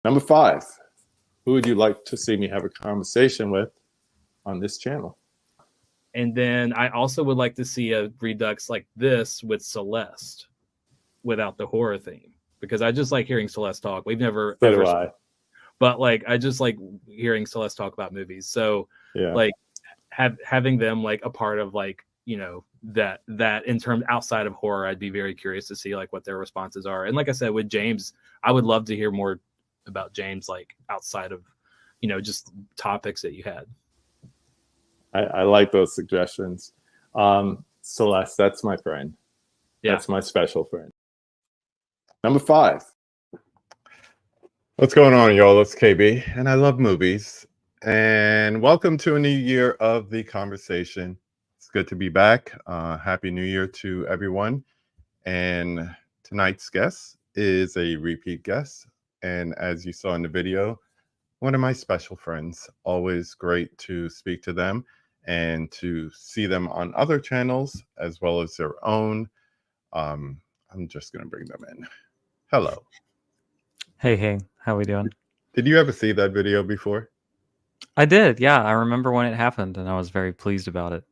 Number 5, who would you like to see me have a conversation with on this channel? And then I also would like to see a Redux like this with Celeste without the horror theme, because I just like hearing Celeste talk. We've never So do I. But like I just like hearing Celeste talk about movies. So Yeah. like having them like a part of like, you know, that in terms outside of horror, I'd be very curious to see like what their responses are. And like I said, with James, I would love to hear more about James, like outside of, you know, just topics that you had. I like those suggestions. Celeste, that's my friend. Yeah. That's my special friend. Number 5. What's going on, y'all? It's KB, and I love movies. And welcome to a new year of the conversation. It's good to be back. Happy New Year to everyone. And tonight's guest is a repeat guest. And as you saw in the video, one of my special friends. Always great to speak to them and to see them on other channels as well as their own. I'm just going to bring them in. Hello. Hey, how we doing? Did you ever see that video before? I did, yeah. I remember when it happened, and I was very pleased about it.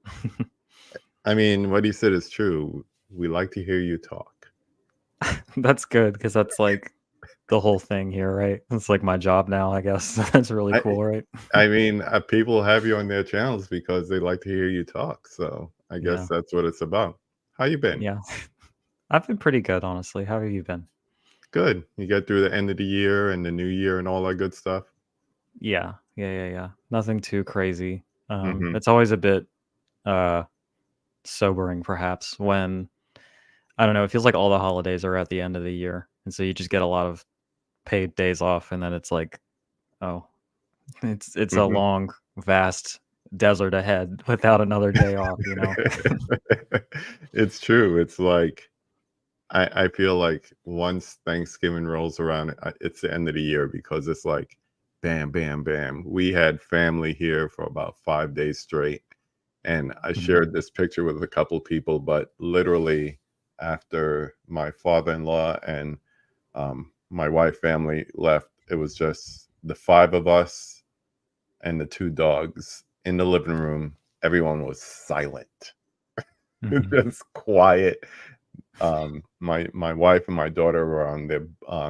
I mean, what you said is true. We like to hear you talk. That's good, because that's like the whole thing here, right? It's like my job now, I guess. That's really cool, right? I mean, people have you on their channels because they like to hear you talk. So I guess that's what it's about. How you been? Yeah. I've been pretty good, honestly. How have you been? Good. You get through the end of the year and the new year and all that good stuff? Yeah. Nothing too crazy. It's always a bit sobering, perhaps, when, I don't know, it feels like all the holidays are at the end of the year. And so you just get a lot of paid days off, and then it's like, oh, it's a long, vast desert ahead without another day off, you know? It's true. It's like, I feel like once Thanksgiving rolls around, it's the end of the year, because it's like, bam, bam, bam. We had family here for about 5 days straight. And I shared this picture with a couple people, but literally after my father-in-law and my wife family left, it was just the 5 of us and the 2 dogs in the living room. Everyone was silent, just quiet. My wife and my daughter were on their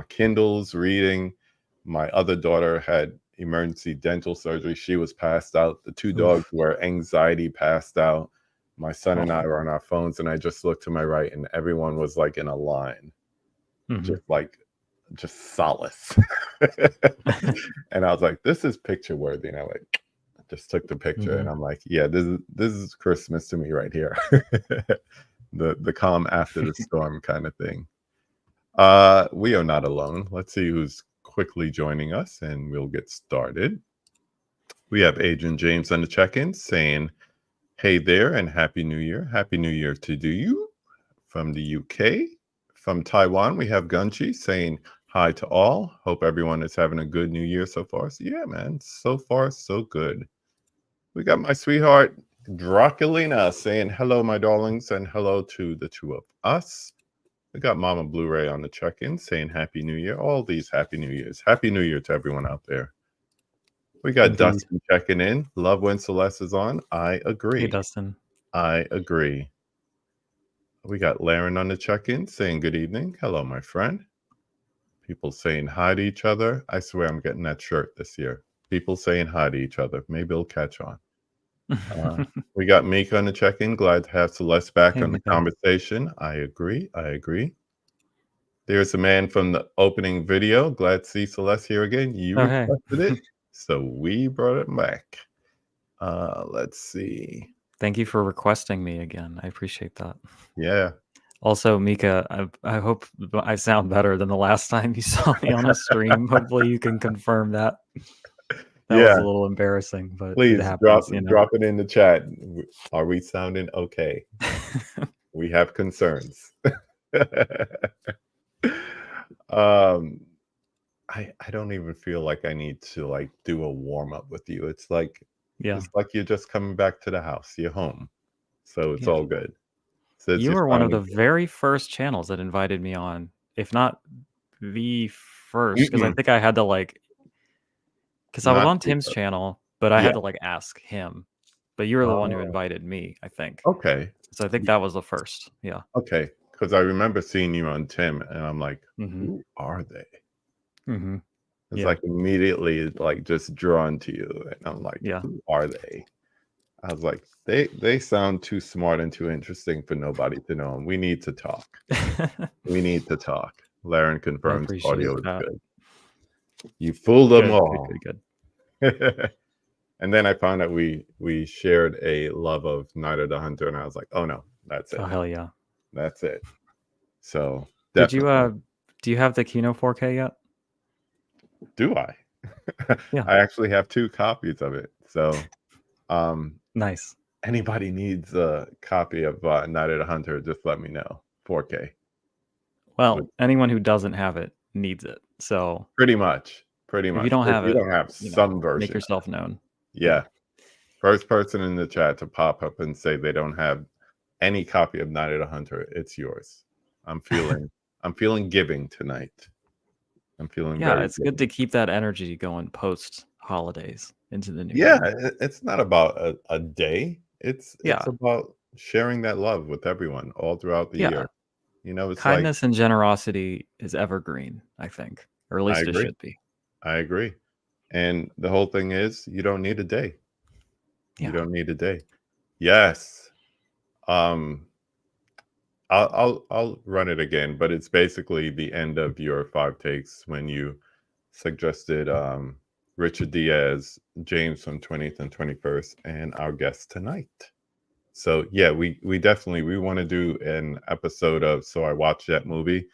Kindles reading. My other daughter had emergency dental surgery. She was passed out. The 2 dogs were anxiety passed out. My son and I were on our phones, and I just looked to my right, and everyone was like in a line, just solace. And I was like, this is picture worthy. And I just took the picture, and I'm like, yeah, this is Christmas to me right here. The calm after the storm kind of thing. We are not alone. Let's see who's quickly joining us, and we'll get started. We have Adrian James on the check-in saying, hey there, and Happy New Year. Happy New Year to you from the UK. From Taiwan, we have Gunchi saying hi to all. Hope everyone is having a good New Year so far. So yeah, man, so far so good. We got my sweetheart Draculina saying hello, my darlings, and hello to the 2 of us. We got Mama Blu-ray on the check-in saying Happy New Year. All these Happy New Years. Happy New Year to everyone out there. We got Dustin checking in. Love when Celeste is on. I agree. Hey, Dustin. I agree. We got Laren on the check-in saying good evening. Hello, my friend. People saying hi to each other. I swear I'm getting that shirt this year. People saying hi to each other. Maybe it'll catch on. We got Mika on the check-in. Glad to have Celeste back on the conversation. I agree. There's a man from the opening video. Glad to see Celeste here again. You requested it, so we brought it back. Let's see. Thank you for requesting me again. I appreciate that. Yeah. Also, Mika, I hope I sound better than the last time you saw me on a stream. Hopefully you can confirm that. That was a little embarrassing, but please it happens, drop it in the chat. Are we sounding okay? We have concerns. I don't even feel like I need to like do a warm-up with you. It's like it's like you're just coming back to the house. You're home. So it's all good. Since You you were one of the finally very first channels that invited me on, if not the first, because I Mm-mm, think I had to like, because I was not on Tim's super. channel, but I Yeah. had to like ask him. But you were the one who Oh, invited me, I think. okay. So I think Y- that was the first. Yeah. Okay. Because I remember seeing you on Tim, and I'm like, Mm-hmm. who are they? Mm-hmm. It's Yeah. like immediately like just drawn to you, and I'm like, Yeah. who are they? I was like, they sound too smart and too interesting for nobody to know. And we need to talk. We need to talk. Laren I confirms appreciate audio is that. good. You fooled them Good, good, all. good, good. And then I found out we shared a love of Night of the Hunter, and I was like, oh no, that's it. Oh hell yeah. That's it. So Did you definitely. do you have the Kino 4K yet? Do I? Yeah. I actually have 2 copies of it. So Nice. anybody needs a copy of Night of the Hunter, just let me know. 4K. Well, anyone who doesn't have it needs it. So Pretty much. Pretty if you much. don't If have you it, don't have you know, some make version. yourself known. Yeah. First person in the chat to pop up and say they don't have any copy of Night of the Hunter, it's yours. I'm feeling giving tonight. I'm feeling Yeah, very it's good to giving. keep that energy going post holidays into the new Yeah, year. it's not about a day. It's Yeah. about sharing that love with everyone all throughout the Yeah. year. You know, it's like Kindness and generosity is evergreen, I think. Or at I least it agree. should be. I agree. And the whole thing is you don't need a day. You Yeah. don't need a day. Yes. Um I'll run it again, but it's basically the end of your 5 takes when you suggested Richard Diaz, James from 20th and 21st, and our guest tonight. So yeah, we definitely we want to do an episode of So I Watched That Movie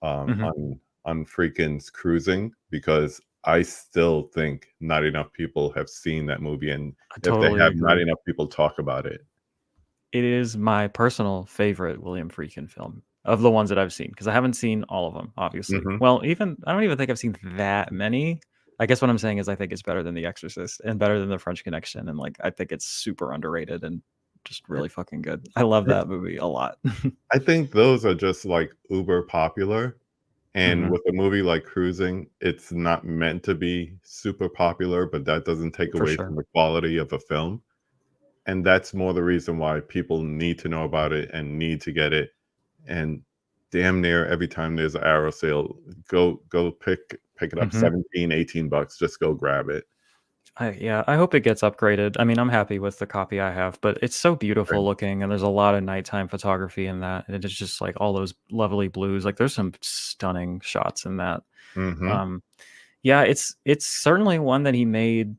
Mhm. on Freakin's Cruising, because I still think not enough people have seen that movie, and I if they totally have, not agree. enough people talk about it. It is my personal favorite William Friedkin film of the ones that I've seen, because I haven't seen all of them, obviously. Hmm. Well, even I don't even think I've seen that many. I guess what I'm saying is I think it's better than The Exorcist and better than The French Connection, and like I think it's super underrated and just really fucking good. I love that movie a lot. I think those are just like uber popular. And Mhm. with a movie like Cruising, it's not meant to be super popular, but that doesn't take For away sure. from the quality of a film. And that's more the reason why people need to know about it and need to get it. And damn near every time there's an arrow sale, go pick it up, Mhm. 17, 18 bucks, just go grab it. I hope it gets upgraded. I mean, I'm happy with the copy I have, but it's so beautiful Right. looking, and there's a lot of nighttime photography in that, and it's just like all those lovely blues. Like there's some stunning shots in that. Hmm. Um, yeah, it's certainly one that he made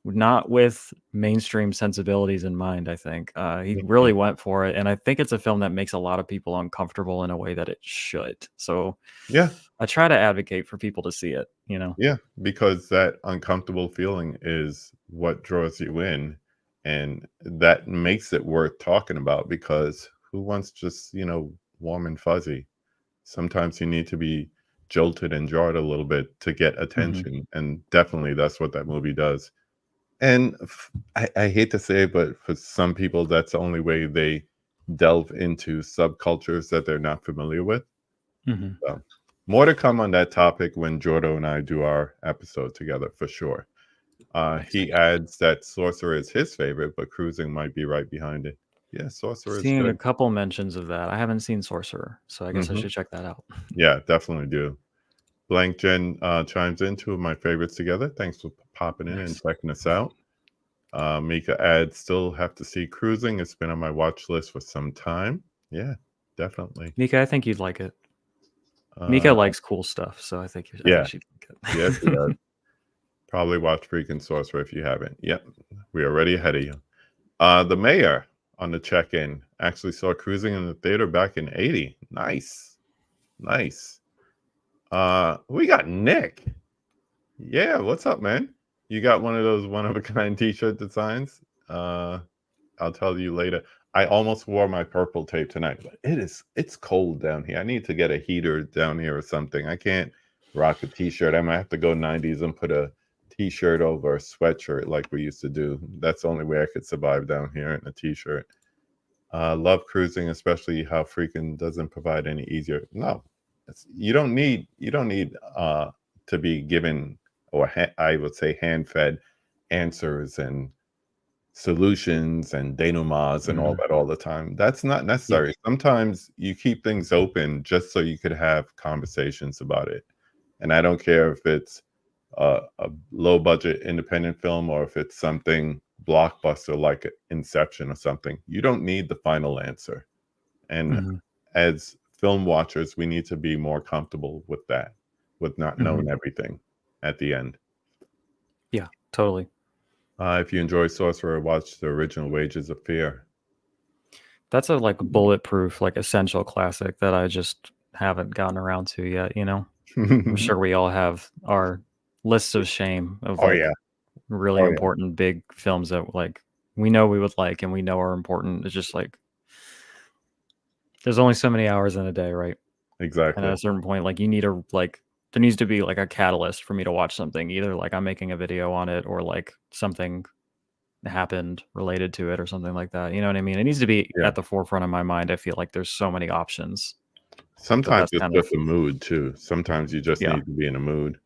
not with mainstream sensibilities in mind. I think he really went for it, and I think it's a film that makes a lot of people uncomfortable in a way that it should. So Yeah. I try to advocate for people to see it. You know. Yeah, because that uncomfortable feeling is what draws you in, and that makes it worth talking about, because who wants just, warm and fuzzy? Sometimes you need to be jolted and jarred a little bit to get Hmm. attention, and definitely that's what that movie does. And I hate to say it, but for some people, that's the only way they delve into subcultures that they're not familiar with. Hmm. So, more to come on that topic when Jordo and I do our episode together for sure. Nice. He adds that Sorcerer is his favorite, but Cruising might be right behind it. Yeah, Sorcerer is Seen a good. couple mentions of that. I haven't seen Sorcerer, so I guess I Hmm. should check that out. Yeah, definitely do. Blank Jen chimes in, 2 of my favorites together. Thanks for popping in and Nice. checking us out. Mika adds, still have to see Cruising. It's been on my watch list for some time. Yeah, definitely. Mika, I think you'd like it. Mika Uh, likes cool stuff, so I think yeah, she'd like yes, he does. it. Probably watch Freaking Sorcerer if you haven't. Yep, we are already ahead of you. The mayor on the check-in actually saw Cruising in the theater back in '80. Nice. We got Nick. Yeah, what's up, man? You got one of those one-of-a-kind t-shirt designs? I'll tell you later. I almost wore my purple tape tonight, but it's cold down here. I need to get a heater down here or something. I can't rock a t-shirt. I might have to go 90s and put a t-shirt over a sweatshirt like we used to do. That's the only way I could survive down here in a t-shirt. Love cruising, especially how Freakin' doesn't provide any easier. No, you don't need to be given, or I would say hand-fed answers and solutions and denouements and all that all the time. That's not necessary. Sometimes you keep things open just so you could have conversations about it. And I don't care if it's a low budget independent film or if it's something blockbuster like Inception or something. You don't need the final answer. And as film watchers, we need to be more comfortable with that, with not knowing everything at the end. Yeah, totally. If you enjoy Sorcerer, watch the original Wages of Fear. That's a like bulletproof, like essential classic that I just haven't gotten around to yet, you know? I'm sure we all have our lists of shame of like really important big films that like we know we would like and we know are important. It's just like there's only so many hours in a day, right? Exactly. And at a certain point, like you need a like there needs to be like a catalyst for me to watch something. Either like I'm making a video on it or like something happened related to it or something like that. You know what I mean? It needs to be at the forefront of my mind. I feel like there's so many options. Sometimes it's just a mood too. Sometimes you just need to be in a mood.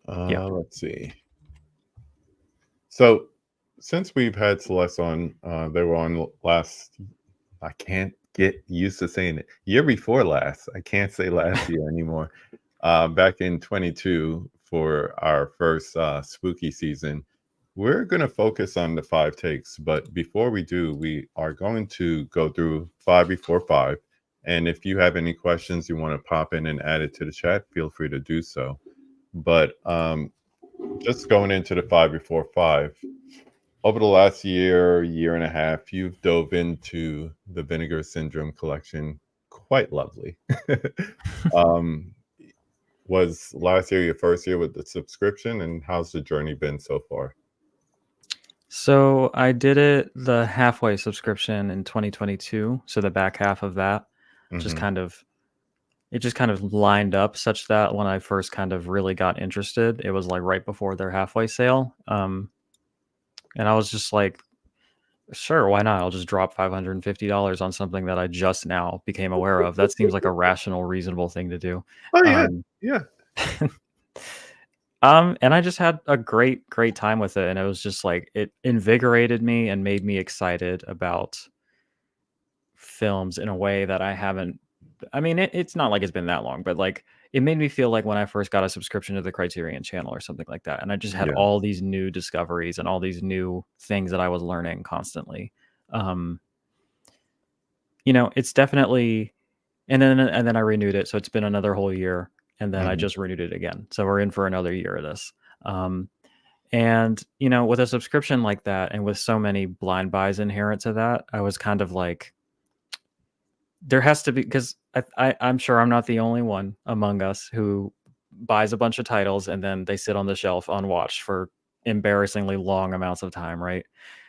Let's see. So since we've had Celeste on, they were on last, I can't get used to saying it, year before last. I can't say last year anymore. Back in 22 for our first spooky season. We're going to focus on the 5 takes, but before we do, we are going to go through 5 before 5. And if you have any questions you want to pop in and add it to the chat, feel free to do so. But just going into the 5 before 5, over the last year and a half, you've dove into the Vinegar Syndrome collection. Quite lovely. Was last year your first year with the subscription, and how's the journey been so far? So I did it the halfway subscription in 2022. So the back half of that just kind of lined up such that when I first kind of really got interested, it was like right before their halfway sale. And I was just like, sure, why not? I'll just drop $550 on something that I just now became aware of. That seems like a rational, reasonable thing to do. Oh yeah. And I just had a great time with it. And it was just like, it invigorated me and made me excited about films in a way that I haven't. I mean, it's not like it's been that long, but like it made me feel like when I first got a subscription to the Criterion channel or something like that. And I just had all these new discoveries and all these new things that I was learning constantly. You know, it's definitely, and then I renewed it. So it's been another whole year. And then I just renewed it again. So we're in for another year of this. And, you know, with a subscription like that and with so many blind buys inherent to that, I was kind of like, there has to be, because I'm sure I'm not the only one among us who buys a bunch of titles and then they sit on the shelf unwatched for embarrassingly long amounts of time, right?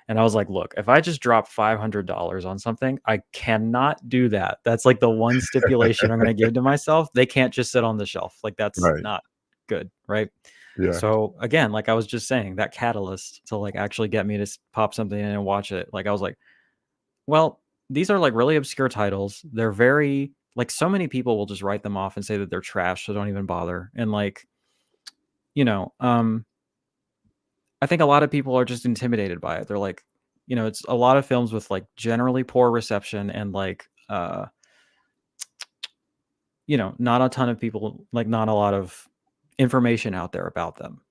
And I was like, look, if I just drop $500 on something, I cannot do that. That's like the one stipulation I'm going to give to myself. They can't just sit on the shelf. Like that's not good, right? Yeah. So again, like I was just saying, that catalyst to like actually get me to pop something in and watch it. Like I was like, well, these are like really obscure titles. They're very like so many people will just write them off and say that they're trash, so don't even bother. And like, you know, I think a lot of people are just intimidated by it. They're like, you know, it's a lot of films with like generally poor reception and like, you know, not a ton of people, like not a lot of information out there about them.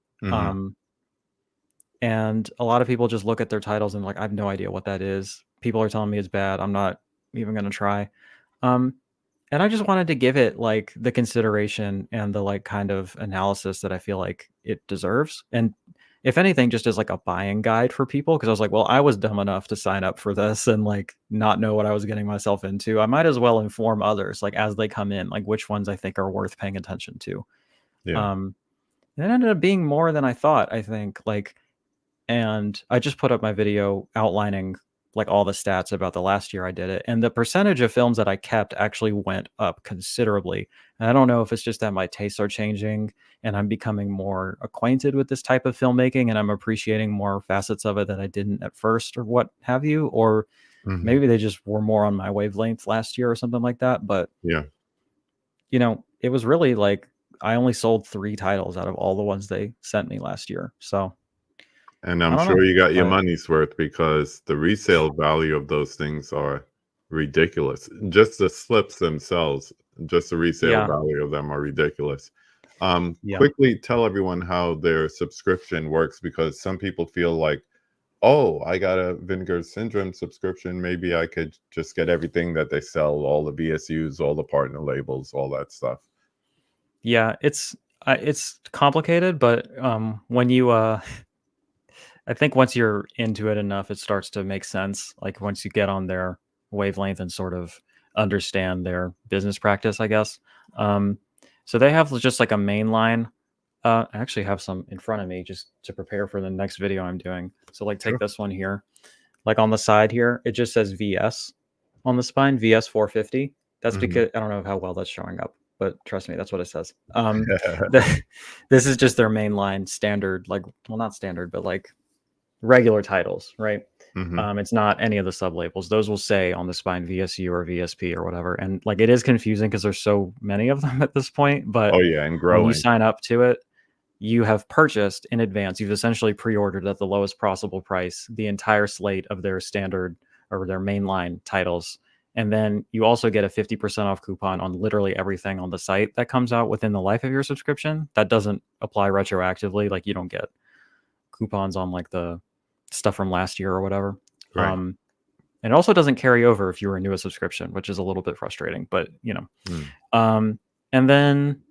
And a lot of people just look at their titles and like, I have no idea what that is. People are telling me it's bad. I'm not even going to try. And I just wanted to give it like the consideration and the like kind of analysis that I feel like it deserves. And if anything, just as like a buying guide for people, because I was like, well, I was dumb enough to sign up for this and like not know what I was getting myself into. I might as well inform others like as they come in, like which ones I think are worth paying attention to. And it ended up being more than I thought, I think. Like, and I just put up my video outlining like all the stats about the last year I did it. And the percentage of films that I kept actually went up considerably. And I don't know if it's just that my tastes are changing and I'm becoming more acquainted with this type of filmmaking and I'm appreciating more facets of it that I didn't at first or what have you, or Mhm. maybe they just were more on my wavelength last year or something like that. But Yeah. you know, it was really like I only sold 3 titles out of all the ones they sent me last year. So And I I'm don't sure know. you got your But money's worth because the resale value of those things are ridiculous. Just the slips themselves, just the resale yeah, value of them are ridiculous. yeah. Quickly tell everyone how their subscription works because some people feel like, oh, I got a Vinegar Syndrome subscription. Maybe I could just get everything that they sell, all the VSUs, all the partner labels, all that stuff. Yeah, it's complicated, but when you I think once you're into it enough, it starts to make sense. Like once you get on their wavelength and sort of understand their business practice, I guess. Um, so they have just like a main line. I actually have some in front of me just to prepare for the next video I'm doing. So like take Sure. this one here. Like on the side here, it just says VS on the spine, VS 450. That's Mhm. because I don't know how well that's showing up, but trust me, that's what it says. This is just their main line standard, like, well, not standard, but like regular titles, right? Mhm. It's not any of the sub labels. Those will say on the spine VSU or VSP or whatever. And like it is confusing because there's so many of them at this point. But Oh yeah, and when you growing. sign up to it, you have purchased in advance. You've essentially pre-ordered at the lowest possible price the entire slate of their standard or their mainline titles. And then you also get a 50% off coupon on literally everything on the site that comes out within the life of your subscription. That doesn't apply retroactively. Like you don't get coupons on like the stuff from last year or whatever. Right. And it also doesn't carry over if you renew a subscription, which is a little bit frustrating, but you know. Mm. And then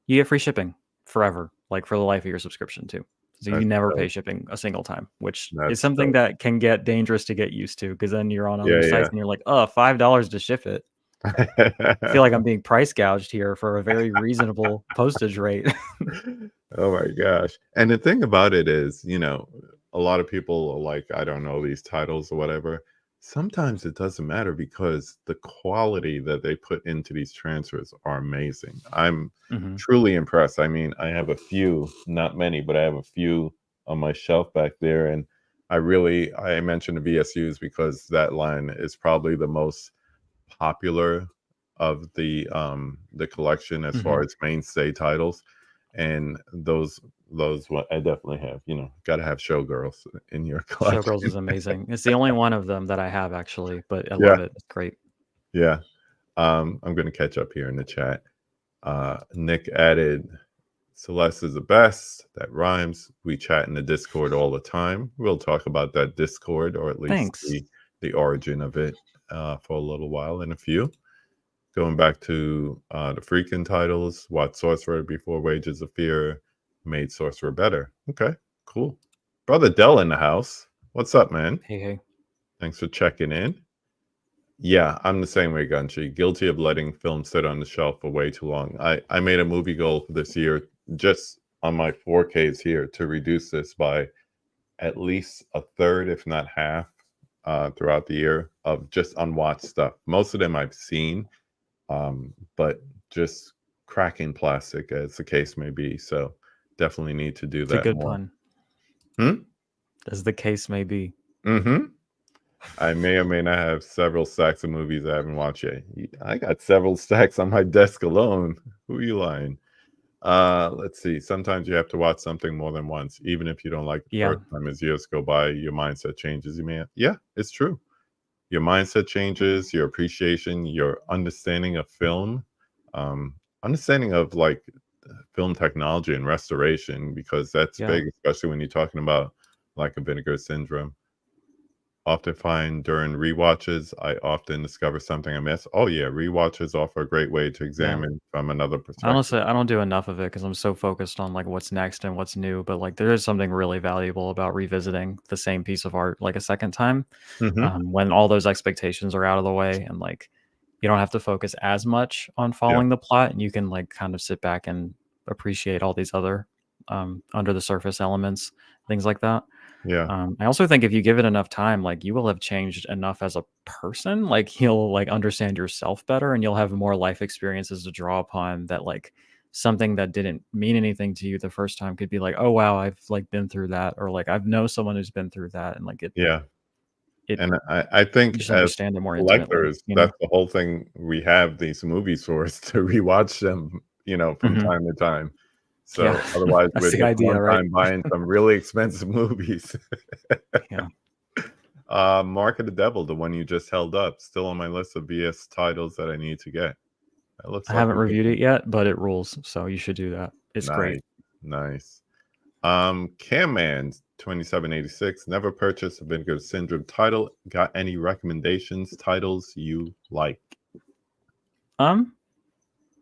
you get free shipping forever, like for the life of your subscription too. So you That's never pay dope. shipping a single time, which is That's something dope. that can get dangerous to get used to because then you're on other Yeah, sites and you're like, oh, $5 to ship it. I feel like I'm being price gouged here for a very reasonable postage rate. Oh my gosh. And the thing about it is, you know, a lot of people are like, I don't know these titles or whatever. Sometimes it doesn't matter because the quality that they put into these transfers are amazing. I'm Mhm. truly impressed. I mean, I have a few, not many, but I have a few on my shelf back there. And I mentioned the VSUs because that line is probably the most popular of the collection as far Mhm. as mainstay titles. And those I definitely have. You know, got to have Showgirls in your collection. Showgirls is amazing. It's the only one of them that I have actually, but I Yeah, love it. It's great. yeah. I'm gonna catch up here in the chat. Nick added, Celeste is the best. That rhymes. We chat in the Discord all the time. We'll talk about that Discord, or at least Thanks. the origin of it, for a little while in a few. Going back to the freaking titles, What Sorcerer Before Wages of Fear made Sorcerer better. Okay, cool. Brother Dell in the house. What's up, man? Hey, hey. Thanks for checking in. Yeah, I'm the same way, Gunchi. Guilty of letting films sit on the shelf for way too long. I made a movie goal for this year, just on my 4Ks here, to reduce this by at least a third, if not half, throughout the year of just unwatched stuff. Most of them I've seen, but just cracking plastic, as the case may be. So definitely need to do It's a that good more. pun, Hmm? as the case may be. Mm-hmm. I may or may not have several stacks of movies I haven't watched yet. I got several stacks on my desk alone. Who are you lying? Let's see. Sometimes you have to watch something more than once, even if you don't like it the Yeah. first time. As years go by, your mindset changes. Yeah, it's true. Your mindset changes, your appreciation, your understanding of film, understanding of like film technology and restoration, because that's Yeah. big, especially when you're talking about like a Vinegar Syndrome. Often find during rewatches, I often discover something I miss. Oh yeah, rewatches offer a great way to Yeah. examine from another perspective. Honestly, I don't do enough of it because I'm so focused on like what's next and what's new. But like, there is something really valuable about revisiting the same piece of art like a second time, Mhm. when all those expectations are out of the way and like you don't have to focus as much on Yeah, following the plot, and you can like kind of sit back and appreciate all these other under the surface elements, things like that. yeah, I also think if you give it enough time, like you will have changed enough as a person, like you'll like understand yourself better and you'll have more life experiences to draw upon that like something that didn't mean anything to you the first time could be like, oh wow, I've like been through that, or like I've know someone who's been through that, and like yeah. And I think you just as understand it more intimately. collectors, You know? that's the whole thing we have these movies for, is to rewatch them, from Mhm. time to time. So Yeah, otherwise, that's we're the just idea, one right? time buying some really expensive movies. Yeah. Mark of the Devil, the one you just held up, still on my list of VS titles that I need to get. That looks I like haven't a good reviewed one. it yet, but it rules, so you should do that. It's Nice, great. nice. Cam Man 2786, never purchased a Vinegar Syndrome title. Got any recommendations, titles you like?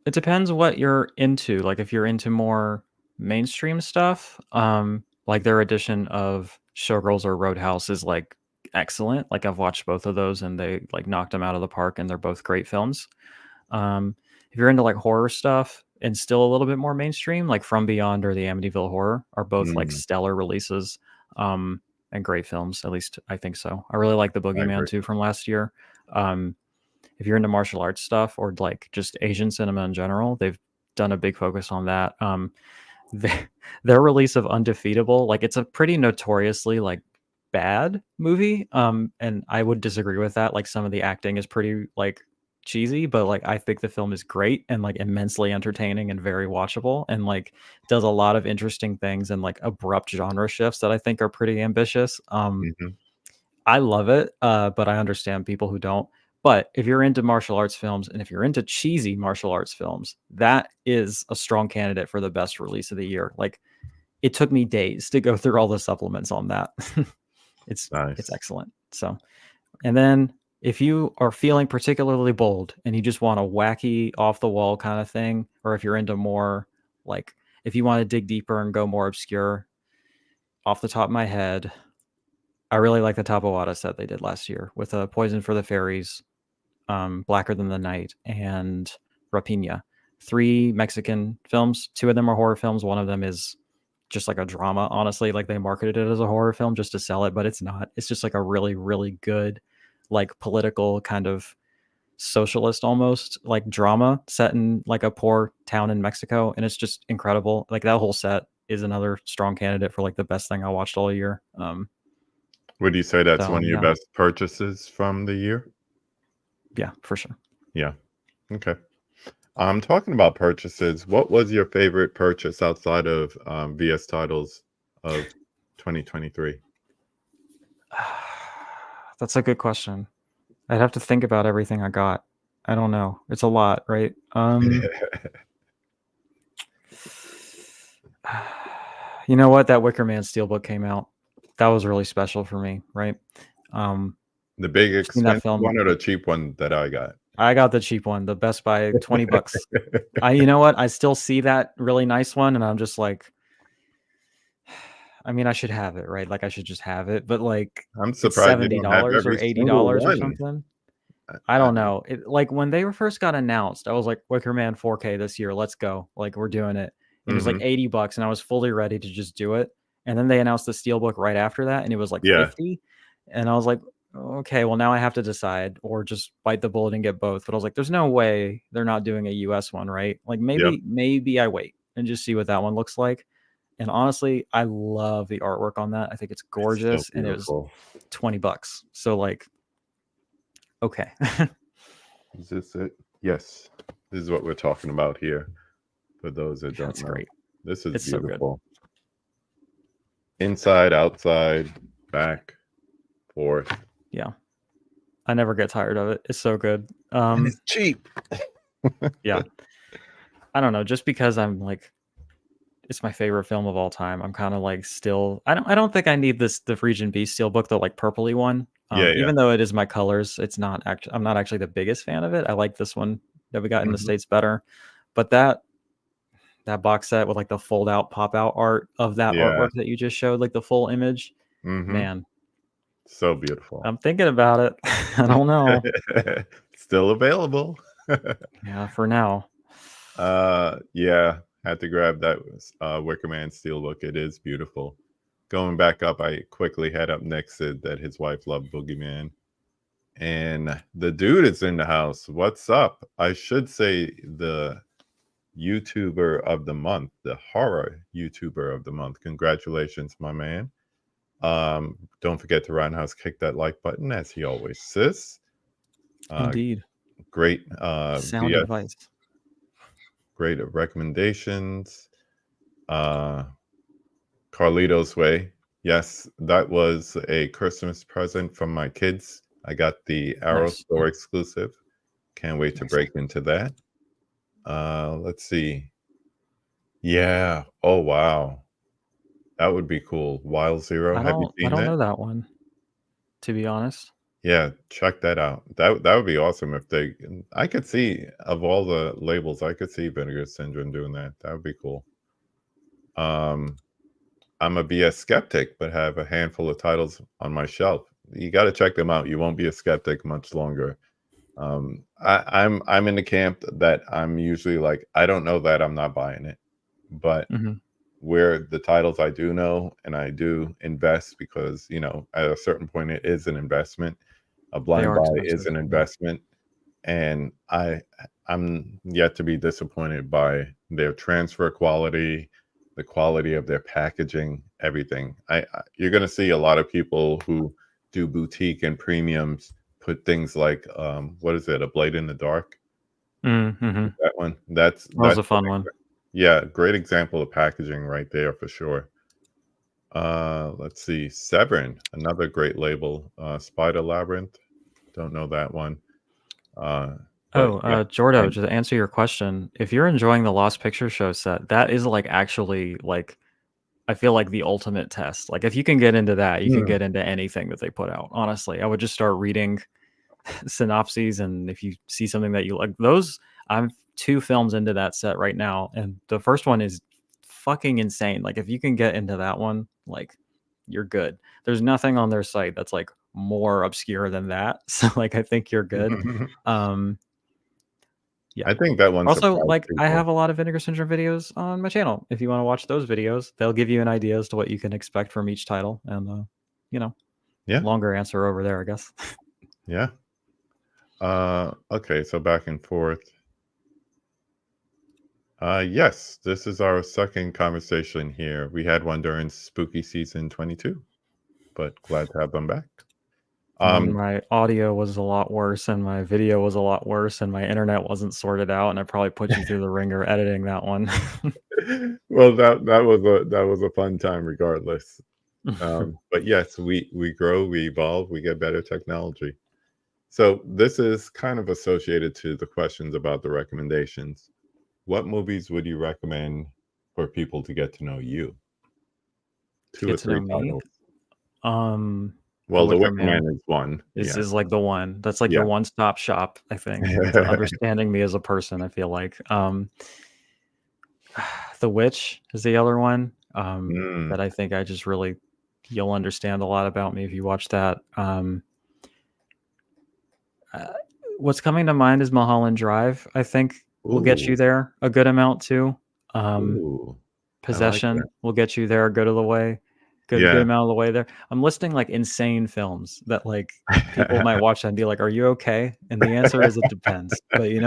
It depends what you're into. Like if you're into more mainstream stuff, like their edition of Showgirls or Roadhouse is like excellent. Like I've watched both of those and they like knocked them out of the park and they're both great films. If you're into like horror stuff and still a little bit more mainstream, like From Beyond or the Amityville Horror are both like Mm, stellar releases, and great films. At least I think so. I really like The I Boogeyman agree. too from last year. If you're into martial arts stuff or like just Asian cinema in general, they've done a big focus on that. Their release of Undefeatable, like it's a pretty notoriously like bad movie. And I would disagree with that. Like some of the acting is pretty like cheesy, but like I think the film is great and like immensely entertaining and very watchable and like does a lot of interesting things and like abrupt genre shifts that I think are pretty ambitious. Mhm. I love it, but I understand people who don't. But if you're into martial arts films and if you're into cheesy martial arts films, that is a strong candidate for the best release of the year. Like it took me days to go through all the supplements on that. it's Nice. excellent. So, and then if you are feeling particularly bold and you just want a wacky off the wall kind of thing, or if you're into more like if you want to dig deeper and go more obscure, off the top of my head, I really like the Tapawada set they did last year with a Poison for the Fairies, Blacker Than the Night, and Rapina. 3 Mexican films. 2 of them are horror films. One of them is just like a drama, honestly. Like they marketed it as a horror film just to sell it, but it's not. It's just like a really, really good, like political kind of socialist almost like drama set in like a poor town in Mexico. And it's just incredible. Like that whole set is another strong candidate for like the best thing I watched all year. Would you say that's So one of your yeah, best purchases from the year? yeah, for sure. Yeah. Okay. I'm talking about purchases. What was your favorite purchase outside of VS titles of 2023? That's a good question. I'd have to think about everything I got. I don't know. It's a lot, right? You know what? That Wicker Man Steelbook came out. That was really special for me, right? The big Seeing that expensive film, one or the cheap one that I got? I got the cheap one, the Best Buy, $20. You know what? I still see that really nice one, and I'm just like, I mean, I should have it, right? Like, I should just have it, but like, I'm it's surprised you don't have $70 or every single $80 or one. something. I don't know. It, like when they were first got announced, I was like, Wicker Man 4K this year, let's go. Like we're doing it. And it was like Mhm. $80 and I was fully ready to just do it. And then they announced the Steelbook right after that and it was like Yeah. 50. And I was like, okay, well now I have to decide or just bite the bullet and get both. But I was like, there's no way they're not doing a US one, right? Like Yep. maybe I wait and just see what that one looks like. And honestly, I love the artwork on that. I think it's It's so gorgeous and it was beautiful. $20. So like, okay. Is this it? Yes. This is what we're talking about here. For those that don't That's know, great. this is It's so good. beautiful. Inside, outside, back, forth. Yeah. I never get tired of it. It's so good. And it's cheap. Yeah. I don't know, just because I'm like it's my favorite film of all time. I'm kind of like still I don't think I need the Region B Steelbook, the like purpley one. Yeah, yeah. Even though it is my colors, it's not actually I'm not actually the biggest fan of it. I like this one that we got in the Mhm. States better. But that box set with like the fold out pop out art of that Yeah. artwork that you just showed, like the full image, Mhm. man, So beautiful. I'm thinking about it. I don't know. Still available. Yeah, for now. Yeah, had to grab that Wicker Man Steelbook. It is beautiful. Going back up, I quickly had up next said that his wife loved Boogeyman. And the dude is in the house. What's up? I should say the YouTuber of the month, the horror YouTuber of the month. Congratulations, my man. Don't forget to Roundhouse kick that like button, as he always says. Indeed. Great Sound BS, advice. great recommendations. Carlito's Way. Yes, that was a Christmas present from my kids. I got the Arrow Nice. Store exclusive. Can't wait to Nice. break into that. Let's see. Yeah. Oh wow. That would be cool. Wild Zero. I Have you don't seen know that? that one, to be honest. Yeah, check that out. That would be awesome if they. I could see, of all the labels, I could see Vinegar Syndrome doing that. That would be cool. I'm a BS skeptic, but have a handful of titles on my shelf. You got to check them out. You won't be a skeptic much longer. I'm in the camp that I'm usually like, I don't know that, I'm not buying it. But Mhm. where the titles I do know, and I do invest, because at a certain point it is an investment. A They blind are buy is expensive. an Yeah. investment, and I'm yet to be disappointed by their transfer quality, the quality of their packaging, everything. You're going to see a lot of people who do boutique and premiums put things like what is it, A Blade in the Dark? Mhm. That one. That's That was a fun one. yeah, great example of packaging right there for sure. Let's see, Severn, another great label. Spider Labyrinth, don't know that one. But yeah, Jordo, and to answer your question, if you're enjoying the Lost Picture Show set, that is like actually like I feel like the ultimate test. Like if you can get into that, you can get into anything that they put out. Honestly, I would just start reading synopses, and if you see something that you like, those I'm 2 films into that set right now, and the first one is fucking insane. Like if you can get into that one, like you're good. There's nothing on their site that's like more obscure than that. So like I think you're good. Um yeah. I think that one Also, surprised like I people. have a lot of Vinegar Syndrome videos on my channel. If you want to watch those videos, they'll give you an idea as to what you can expect from each title, and Yeah, longer answer over there, I guess. yeah. Okay, so back and forth. Yes, this is our second conversation here. We had one during spooky season 22, but glad to have them back. And my audio was a lot worse, and my video was a lot worse, and my internet wasn't sorted out, and I probably put you through the ringer editing that one. Well, that was a fun time regardless. But yes, we grow, we evolve, we get better technology. So this is kind of associated to the questions about the recommendations. What movies would you recommend for people to get to know you? To 2 or get to 3 know me, titles. The Well, The Wicker Wicker Man Man is one. is Yeah. is like the one. That's like Yeah. your one-stop shop, I think, to understanding me as a person, I feel like. The Witch is the other one that I think you'll understand a lot about me if you watch that. What's coming to mind is Mulholland Drive. I think will get you Ooh. there a good amount too. Ooh. I like Possession that. will get you there a good Yeah. amount of the way there. I'm listing like insane films that like people might watch and be like, "Are you okay?" And the answer is it depends. But it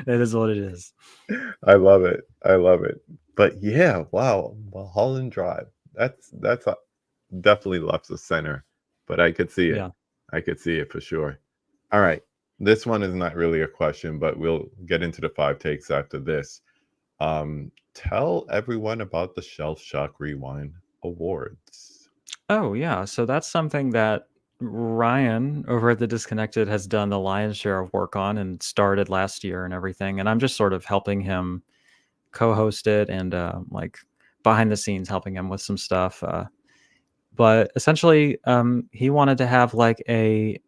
is what it is. I love it. I love it. But yeah, wow, Mulholland Drive. That's definitely left the center, but I could see it. Yeah. I could see it for sure. All right. This one is not really a question, but we'll get into the 5 takes after this. Tell everyone about the Shelf Shock Rewind Awards. Oh yeah. So that's something that Ryan over at the Disconnected has done the lion's share of work on and started last year and everything. And I'm just sort of helping him co-host it and like behind the scenes helping him with some stuff. But essentially, he wanted to have like a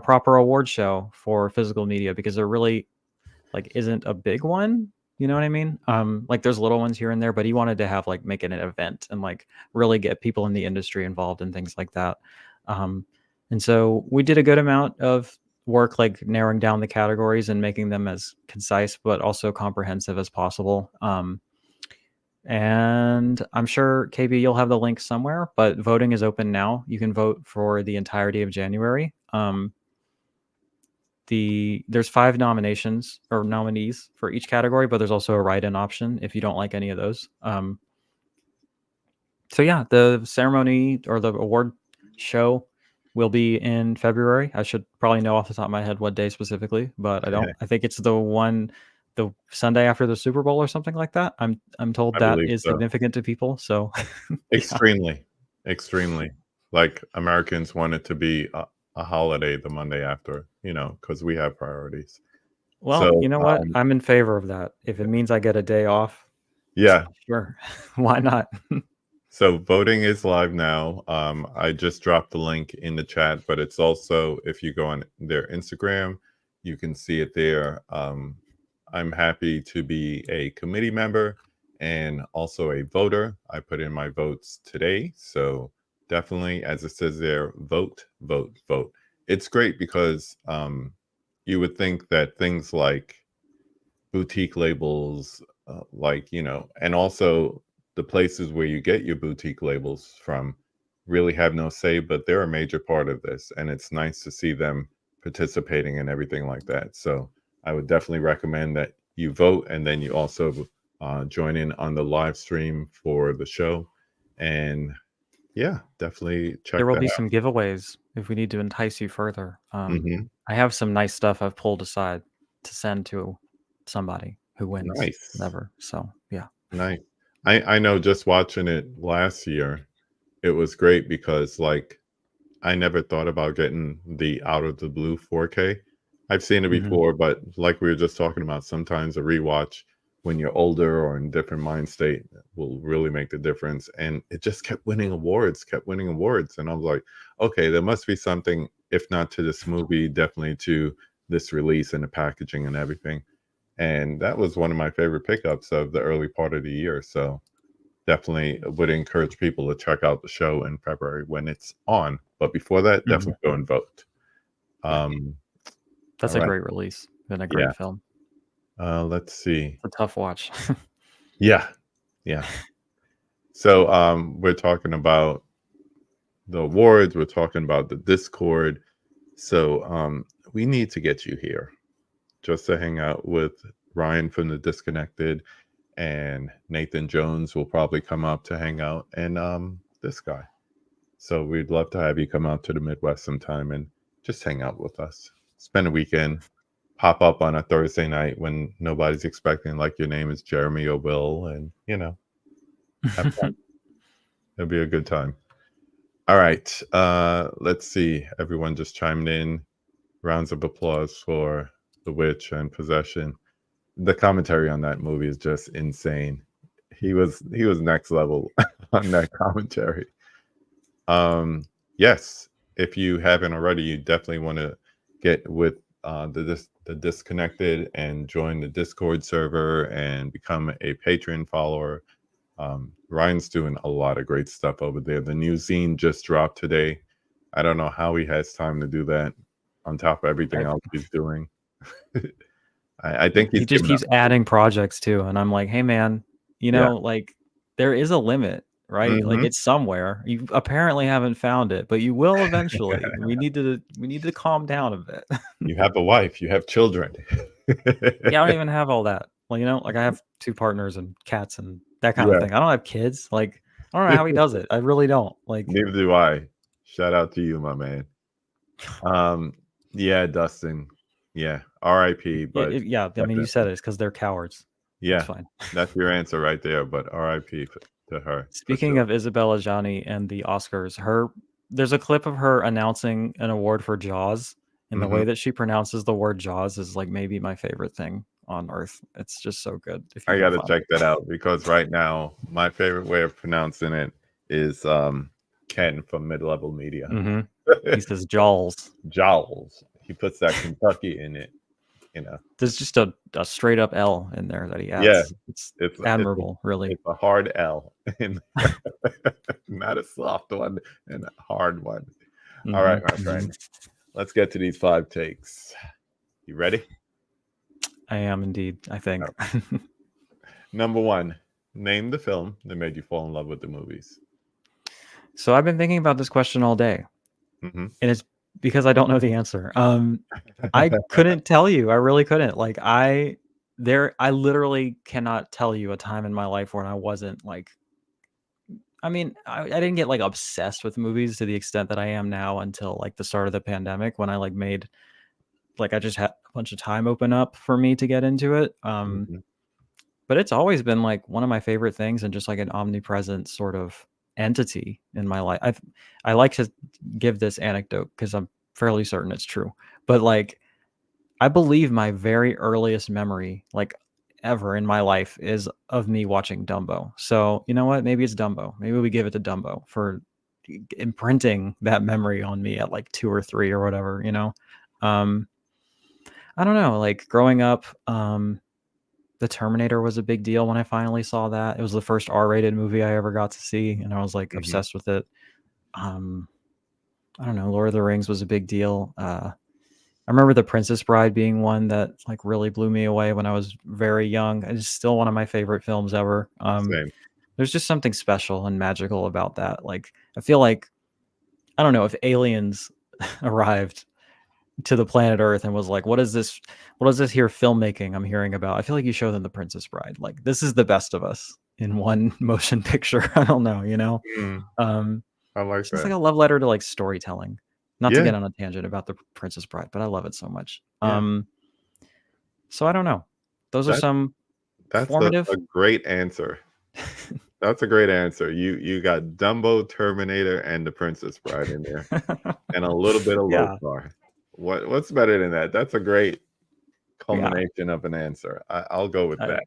proper award show for physical media because there really like isn't a big one. You know what I mean? Like there's little ones here and there, but he wanted to have like make it an event and like really get people in the industry involved and things like that. And so we did a good amount of work like narrowing down the categories and making them as concise but also comprehensive as possible. And I'm sure KB, you'll have the link somewhere, but voting is open now. You can vote for the entirety of January. There's 5 nominations or nominees for each category, but there's also a write-in option if you don't like any of those. So yeah, the ceremony or the award show will be in February. I should probably know off the top of my head what day specifically, but I don't. I think it's the Sunday after the Super Bowl or something like that. I'm told I that believe is so. significant to people. So Extremely, extremely. Like Americans want it to be a holiday the Monday after, because we have priorities. well, So you know what? I'm in favor of that. If it means I get a day off, yeah. sure. Why not? So voting is live now. I just dropped the link in the chat, but it's also, if you go on their Instagram, you can see it there. I'm happy to be a committee member and also a voter. I put in my votes today. So definitely, as it says there, vote, vote, vote. It's great because you would think that things like boutique labels, and also the places where you get your boutique labels from really have no say, but they're a major part of this. And it's nice to see them participating and everything like that. So I would definitely recommend that you vote and then you also join in on the live stream for the show. And yeah, definitely check There will that be out. some giveaways if we need to entice you further. Mhm. I have some nice stuff I've pulled aside to send to somebody who wins. Nice. Never. So yeah. Nice. I know just watching it last year, it was great because I never thought about getting the out of the blue 4K. I've seen it Mhm. before, but like we were just talking about, sometimes a rewatch when you're older or in different mind state will really make the difference. And it just kept winning awards, And I was like, okay, there must be something, if not to this movie, definitely to this release and the packaging and everything. And that was one of my favorite pickups of the early part of the year. So definitely would encourage people to check out the show in February when it's on. But before that, definitely go and vote. Yeah. That's all a right. great release. Been a Yeah. great film. Let's see. It's a tough watch. Yeah. So we're talking about the awards. We're talking about the Discord. So we need to get you here just to hang out with Ryan from the Disconnected, and Nathan Jones will probably come up to hang out, and this guy. So we'd love to have you come out to the Midwest sometime and just hang out with us. Spend a weekend, pop up on a Thursday night when nobody's expecting, like your name is Jeremy or Will, and have fun. It'll be a good time. All right. Let's see. Everyone just chimed in. Rounds of applause for The Witch and Possession. The commentary on that movie is just insane. He was next level on that commentary. Yes, if you haven't already, you definitely want to get with the Disconnected and join the Discord server and become a Patreon follower. Ryan's doing a lot of great stuff over there. The new zine just dropped today. I don't know how he has time to do that on top of everything else he's doing. I think he just keeps adding projects too, and I'm like, hey man, like there is a limit, right? Like it's somewhere. You apparently haven't found it, but you will eventually. we need to calm down a bit. You have a wife, you have children. Yeah, I don't even have all that. Well, like I have 2 partners and cats and that kind of thing. I don't have kids. Like I don't know how he does it. I really don't. Like Neither do I. Shout out to you, my man. Yeah, Dustin. Yeah, R.I.P. But I mean, you said it. It's because they're cowards. yeah, it's fine. That's your answer right there. But R.I.P. to her. Speaking of Isabella Gianni and the Oscars, there's a clip of her announcing an award for Jaws, and the way that she pronounces the word Jaws is like maybe my favorite thing on earth. It's just so good. I got to check that out because right now my favorite way of pronouncing it is Ken from Mid-Level Media. He says Jaws. Jaws. He puts that Kentucky in it. There's just a straight up L in there that he adds. Yeah, it's admirable, really. It's a hard L, not a soft one, and a hard one. All right, my friend. Let's get to these 5 takes. You ready? I am indeed, I think. Number 1, name the film that made you fall in love with the movies. So I've been thinking about this question all day, and it's because I don't know the answer. I couldn't tell you. I really couldn't. Like I literally cannot tell you a time in my life when I wasn't like I mean, I didn't get like obsessed with movies to the extent that I am now until like the start of the pandemic, when I like made like I just had a bunch of time open up for me to get into it. Mhm. But it's always been like one of my favorite things, and just like an omnipresent sort of entity in my life. I like to give this anecdote because I'm fairly certain it's true. But like I believe my very earliest memory, like ever in my life, is of me watching Dumbo. So you know what? Maybe it's Dumbo. Maybe we give it to Dumbo for imprinting that memory on me at like 2 or 3 or whatever. Um, I don't know. Like growing up, The Terminator was a big deal when I finally saw that. It was the first R-rated movie I ever got to see, and I was like Mhm. obsessed with it. I don't know. Lord of the Rings was a big deal. I remember The Princess Bride being one that like really blew me away when I was very young. It's still one of my favorite films ever. Same. There's just something special and magical about that. Like I feel like, I don't know, if aliens arrived to the planet Earth and was like, what is this here filmmaking I'm hearing about? I feel like you show them The Princess Bride. Like this is the best of us in one motion picture. I don't know, Mm, Um I like it's just like that. a love letter to like storytelling. Not to Yeah, get on a tangent about The Princess Bride, but I love it so much. yeah. So I don't know. Those are That some that's formative. a great answer. That's a great answer. You got Dumbo, Terminator, and The Princess Bride in there, and a little bit of Yeah, Lothar. What's better than that? That's a great yeah. culmination of an answer. I'll go with I, that.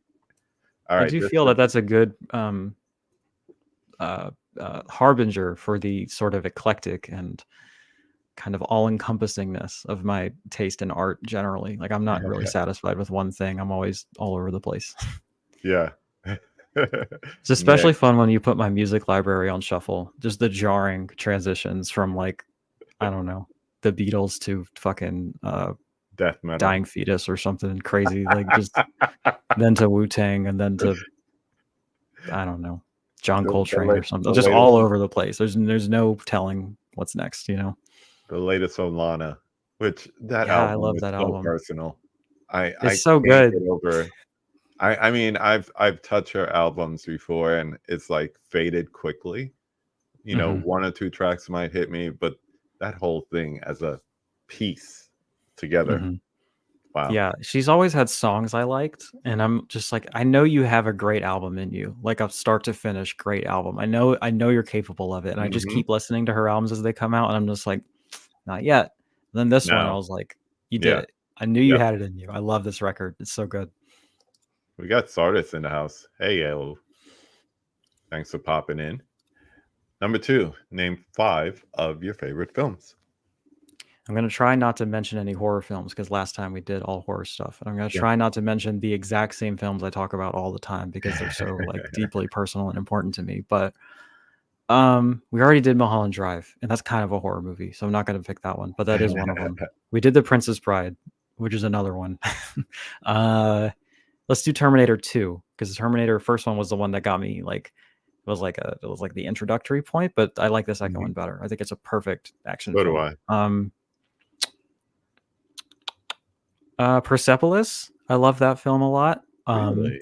All I right, do this feel is that that's a good harbinger for the sort of eclectic and kind of all-encompassingness of my taste in art generally. Like I'm not really satisfied with one thing. I'm always all over the place. yeah. It's especially Next, fun when you put my music library on shuffle. Just the jarring transitions from like, I don't know, the Beatles to fucking death metal. Dying Fetus or something crazy. Like just then to Wu-Tang and then to, I don't know, John Coltrane or something. The Just latest all over the place. There's no telling what's next. the latest on Lana, which that Yeah, I album love is that so album. personal. I It's so can't get good. over. I mean I've touched her albums before, and it's like faded quickly. Mhm. One or two tracks might hit me, but that whole thing as a piece together, Mhm. wow. Yeah, she's always had songs I liked, and I'm just like, I know you have a great album in you, like a start to finish great album. I know you're capable of it, and I just Hmm. keep listening to her albums as they come out, and I'm just like, not yet. And then this one, I Now, was like, you did yeah, it. I knew you yep. had it in you. I love this record. It's so good. We got Sardis in the house. Hey, yo, thanks for popping in. Number 2, name 5 of your favorite films. I'm gonna try not to mention any horror films because last time we did all horror stuff, and I'm gonna Yeah. try not to mention the exact same films I talk about all the time because they're so like deeply personal and important to me. But we already did Mulholland Drive, and that's kind of a horror movie, so I'm not gonna pick that one, but that is one of them. We did The Princess Bride, which is another one. Let's do Terminator 2 because the Terminator first one was the one that got me like it was like the introductory point, but I like the second Mhm. one better. I think it's a perfect action So do film. I. Persepolis, I love that film a lot. Really?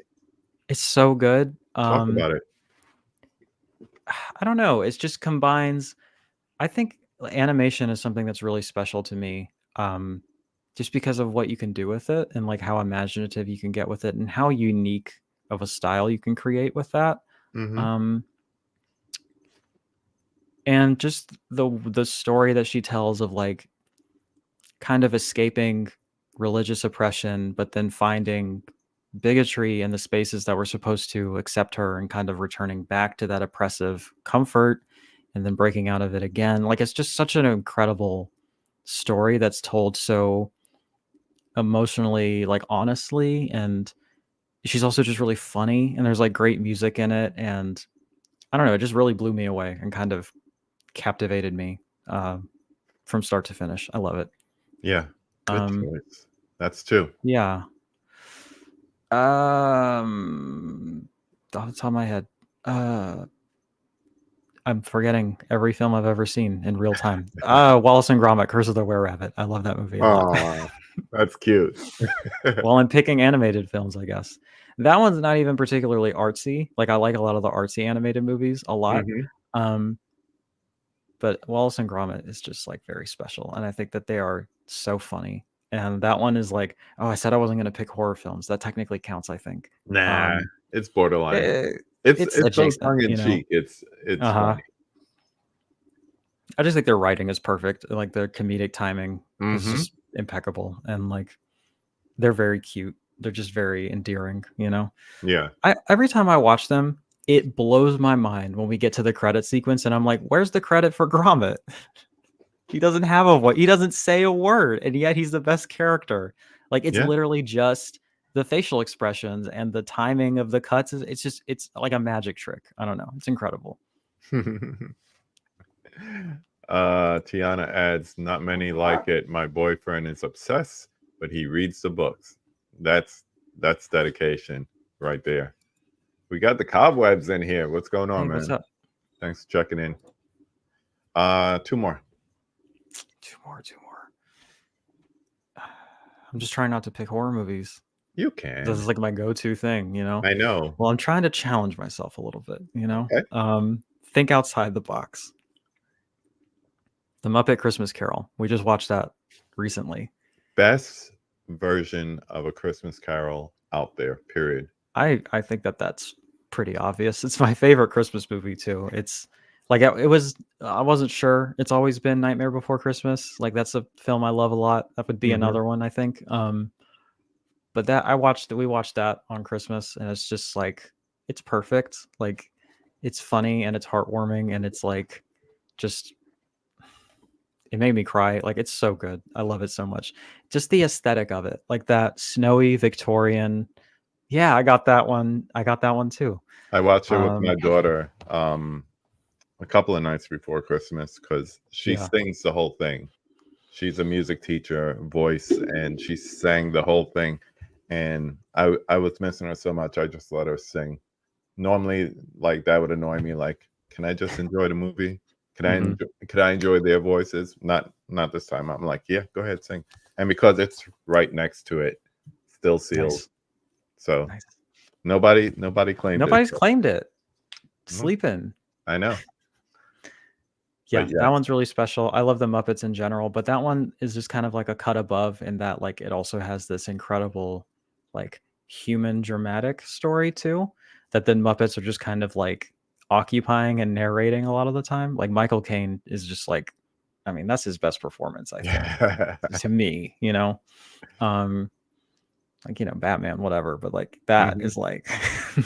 It's so good. Talk about it. I don't know. It just combines. I think animation is something that's really special to me. Just because of what you can do with it and like how imaginative you can get with it and how unique of a style you can create with that. Hmm. Um, and just the story that she tells of like kind of escaping religious oppression, but then finding bigotry in the spaces that were supposed to accept her and kind of returning back to that oppressive comfort and then breaking out of it again. Like it's just such an incredible story that's told so emotionally, like honestly. And she's also just really funny and there's like great music in it. And I don't know, it just really blew me away and kind of captivated me from start to finish. I love it. Yeah, good Um, choice. That's 2. yeah. Off the top of my head, uh, I'm forgetting every film I've ever seen in real time. Wallace and Gromit: Curse of the Were Rabbit. I love that movie a lot. Oh, That's cute. Well, I'm picking animated films, I guess. That one's not even particularly artsy. Like I like a lot of the artsy animated movies a lot. Mhm. But Wallace and Gromit is just like very special, and I think that they are so funny. And that one is like, oh, I said I wasn't going to pick horror films. That technically counts, I think. Nah, it's borderline. Eh, It's so adjacent, tongue in you know? cheek. It's Uh-huh. funny. I just think their writing is perfect. Like their comedic timing is Mhm. just impeccable, and like they're very cute. They're just very endearing, you know. Yeah. Every time I watch them, it blows my mind when we get to the credit sequence, and I'm like, "Where's the credit for Gromit? He doesn't have a what? He doesn't say a word, and yet he's the best character. Like it's Yeah. literally just the facial expressions and the timing of the cuts. It's like a magic trick. I don't know. It's incredible. Tiana adds, not many like it. My boyfriend is obsessed, but he reads the books. That's dedication right there. We got the cobwebs in here. What's going on, Hey, man? what's up? Thanks for checking in. Two more. Two more. I'm just trying not to pick horror movies. You can. This is like my go-to thing, you know. I know. Well, I'm trying to challenge myself a little bit, you know. Okay. Think outside the box. The Muppet Christmas Carol. We just watched that recently. Best version of A Christmas Carol out there, period. I think that's pretty obvious. It's my favorite Christmas movie too. It's like it was. I wasn't sure. It's always been Nightmare Before Christmas. Like that's a film I love a lot. That would be Mhm. another one, I think. But that we watched that on Christmas, and it's just like it's perfect. Like it's funny and it's heartwarming, and it's like just it made me cry. Like it's so good. I love it so much. Just the aesthetic of it, like that snowy Victorian. Yeah, I got that one. I got that one too. I watched it with my daughter a couple of nights before Christmas because she sings the whole thing. She's a music teacher, voice, and she sang the whole thing. And I was missing her so much, I just let her sing. Normally, like that would annoy me. Like, can I just enjoy the movie? Could I enjoy their voices? Not this time. I'm like, yeah, go ahead, sing. And because it's right next to it, still seals. Nice. So Nice. nobody claimed Nobody's it. claimed it. Sleeping. I know. Yeah, that one's really special. I love the Muppets in general, but that one is just kind of like a cut above in that like it also has this incredible like human dramatic story too that the Muppets are just kind of like occupying and narrating a lot of the time. Like Michael Caine is just like, I mean, that's his best performance, I think, to me, you know. Like, you know, Batman, whatever, but like that is like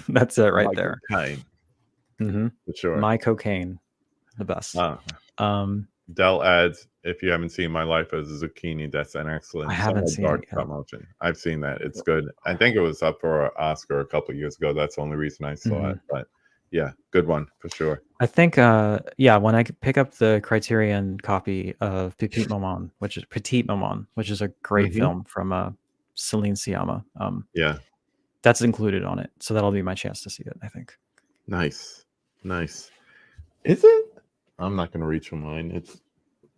that's it right there. For sure. My cocaine, the best. Dell adds, if you haven't seen My Life as a Zucchini, that's an excellent. I haven't seen it yet. Promotion. I've seen that. It's good. I think it was up for an Oscar a couple of years ago. That's the only reason I saw it. But yeah, good one for sure. I think when I pick up the Criterion copy of Petite Maman, which is a great film from Celine Sciamma. That's included on it. So that'll be my chance to see it, I think. Nice. Is it? I'm not gonna reach for mine. It's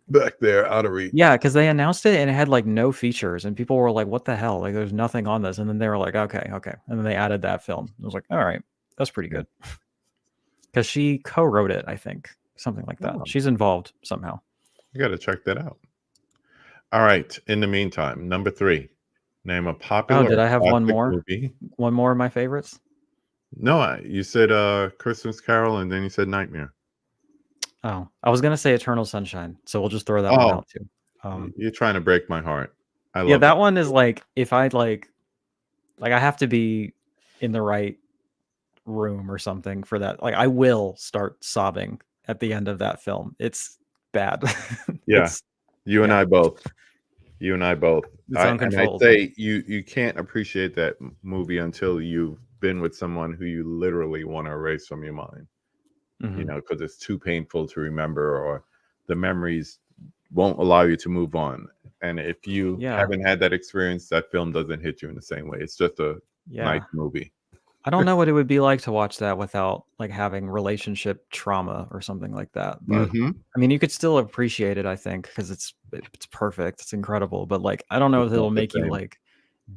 back there, out of reach. Yeah, because they announced it and it had like no features, and people were like, "What the hell? Like, there's nothing on this." And then they were like, "Okay," and then they added that film. I was like, "All right, that's pretty good." Because she co-wrote it, I think, something like that. She's involved somehow. You got to check that out. All right. In the meantime, number 3, name a popular. Oh, did I have one more? Movie. One more of my favorites? No, you said Christmas Carol, and then you said Nightmare. Oh, I was gonna say Eternal Sunshine, so we'll just throw that one out too. You're trying to break my heart. I love that one is like if I like I have to be in the right room or something for that. Like I will start sobbing at the end of that film. It's bad. Yeah, you and I both. And I say you can't appreciate that movie until you've been with someone who you literally want to erase from your mind. You know, because it's too painful to remember, or the memories won't allow you to move on. And if you haven't had that experience, that film doesn't hit you in the same way. It's just a nice movie. I don't know what it would be like to watch that without like having relationship trauma or something like that. But Mm-hmm. I mean, you could still appreciate it, I think, because it's perfect, it's incredible. But like, I don't know if It's not it'll the make you same. like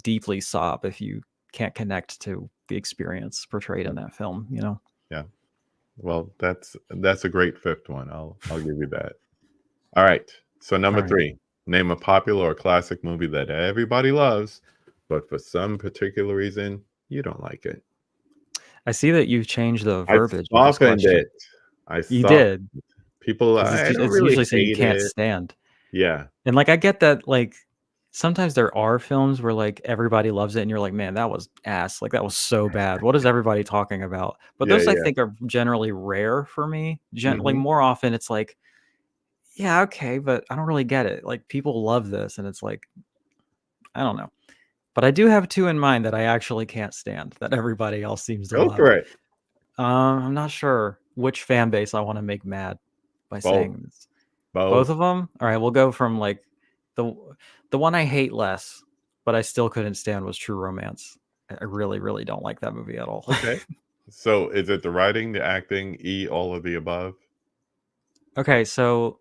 deeply sob if you can't connect to the experience portrayed in that film. You know? Yeah. Well, that's a great fifth one. I'll give you that. All right. So number All right. 3, name a popular or classic movie that everybody loves, but for some particular reason you don't like it. I see that you've changed the I verbiage of this softened question. it. I You softened did, people. because I don't it's really usually saying you hate can't it. stand. Yeah. And like I get that, like sometimes there are films where like everybody loves it and you're like, man, that was ass. Like that was so bad. What is everybody talking about? But Yeah. those I Yeah. think are generally rare for me. Like Hmm. more often it's like, yeah, okay, but I don't really get it. Like people love this and it's like, I don't know. But I do have 2 in mind that I actually can't stand that everybody else seems to Go love. for it. I'm not sure which fan base I want to make mad by Both. saying this. Both Both. of them? All right, we'll go from like the the one I hate less, but I still couldn't stand was True Romance. I really, really don't like that movie at all. Okay. So is it the writing, the acting, all of the above? Okay, so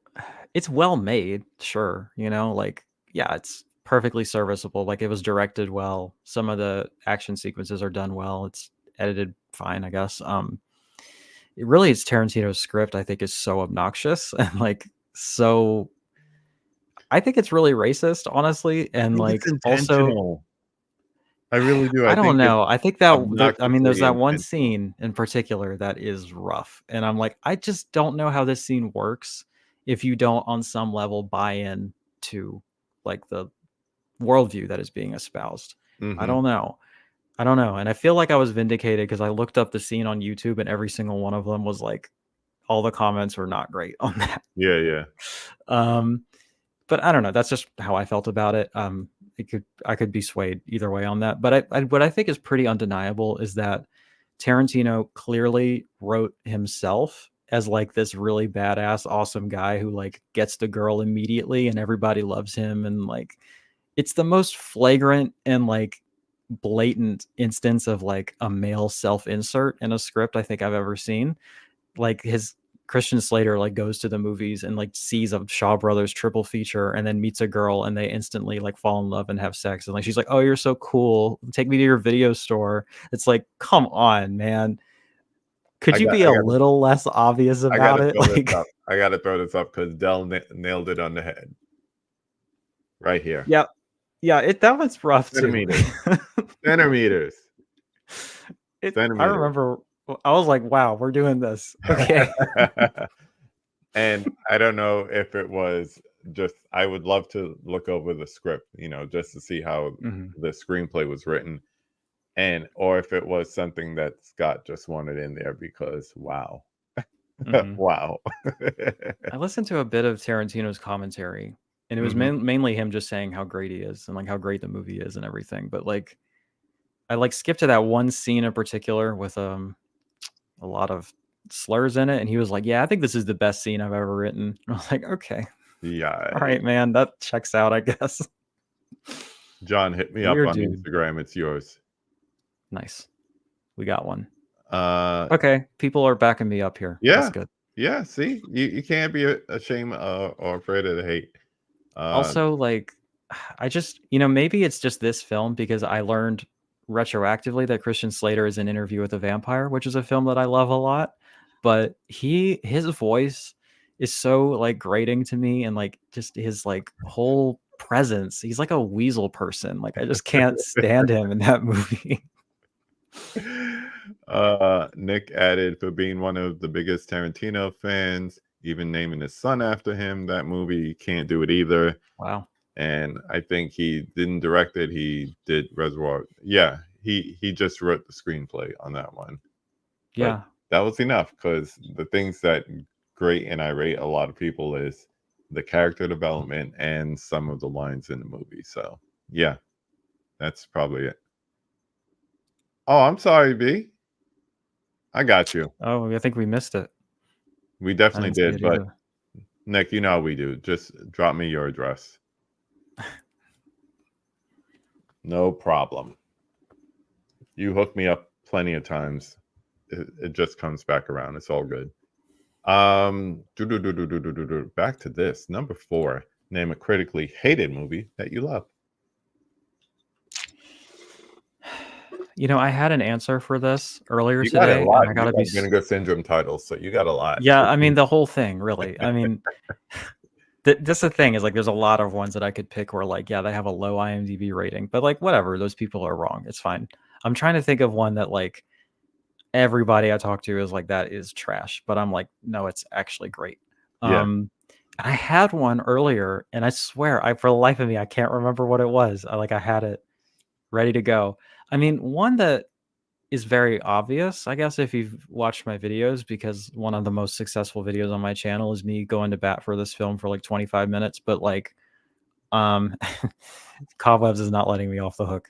it's well made, sure. You know, like yeah, it's perfectly serviceable. Like it was directed well. Some of the action sequences are done well. It's edited fine, I guess. It really it's Tarantino's script, I think, is so obnoxious and like so I think it's really racist, honestly, I and think like it's also intentional. I really do. I I don't think it's know. I think that I mean, there's obnoxiously that one intentional. scene in particular that is rough, and I'm like, I just don't know how this scene works if you don't, on some level, buy in to like the worldview that is being espoused. I Hmm. don't know. I don't know, and I feel like I was vindicated because I looked up the scene on YouTube, and every single one of them was like, all the comments were not great on that. Yeah. Yeah. Um, but I don't know. That's just how I felt about it. I could be swayed either way on that. But what I think is pretty undeniable is that Tarantino clearly wrote himself as like this really badass, awesome guy who like gets the girl immediately and everybody loves him. And like, it's the most flagrant and like blatant instance of like a male self insert in a script I think I've ever seen. Like his Christian Slater like goes to the movies and like sees a Shaw Brothers triple feature and then meets a girl and they instantly like fall in love and have sex and like she's like, "Oh, you're so cool. Take me to your video store." It's like, "Come on, man. Could you be a little less obvious I about gotta it?" throw this Like up. I gotta throw this up because Dell nailed it on the head. Right here. yeah. Yeah, that one's rough too. Centimeters. Centimeters. I Centimeters. remember I was like, "Wow, we're doing this." Okay. And I don't know if it was just, I would love to look over the script, just to see how Mhm. the screenplay was written, or if it was something that Scott just wanted in there because wow. Mhm. Wow. I listened to a bit of Tarantino's commentary, and it was Mhm. mainly him just saying how great he is and like how great the movie is and everything. But like, I like skipped to that one scene in particular with a lot of slurs in it, and he was like, "Yeah, I think this is the best scene I've ever written." I was like, "Okay, Yeah. all right, man, that checks out, I guess." John, hit me up Weird on dude. Instagram. It's yours. Nice, we got one. Uh, Okay, people are backing me up here. That's yeah. good. Yeah. See, you can't be ashamed or afraid of the hate. Also, like, I just, maybe it's just this film because I learned retroactively that Christian Slater is in Interview with a Vampire, which is a film that I love a lot. But his voice is so like grating to me, and like just his like whole presence. He's like a weasel person. Like I just can't stand him in that movie. Nick added, for being one of the biggest Tarantino fans, even naming his son after him, that movie can't do it either. Wow. And I think he didn't direct it. He did Reservoir. Yeah, he just wrote the screenplay on that one. Yeah. But that was enough, because the things that grate and irate a lot of people is the character development and some of the lines in the movie. So yeah, that's probably it. Oh, I'm sorry, B. I got you. Oh, I think we missed it. We I definitely didn't see did, it but either. Nick, you know how we do. Just drop me your address. No problem. You hook me up plenty of times. It just comes back around. It's all good. Back to this. Number 4. Name a critically hated movie that you love. You know, I had an answer for this earlier You got a today, lot. and I You gotta got be. Vinegar Syndrome titles, so you got a lot. Yeah, I mean the whole thing, really. I mean, that's the thing is like there's a lot of ones that I could pick where like yeah they have a low IMDb rating, but like whatever, those people are wrong. It's fine. I'm trying to think of one that like everybody I talk to is like that is trash, but I'm like no, it's actually great. Yeah. I had one earlier, and I swear I for the life of me I can't remember what it was. I had it ready to go. I mean, one that is very obvious, I guess, if you've watched my videos, because one of the most successful videos on my channel is me going to bat for this film for like 25 minutes. But like, Cobwebs is not letting me off the hook.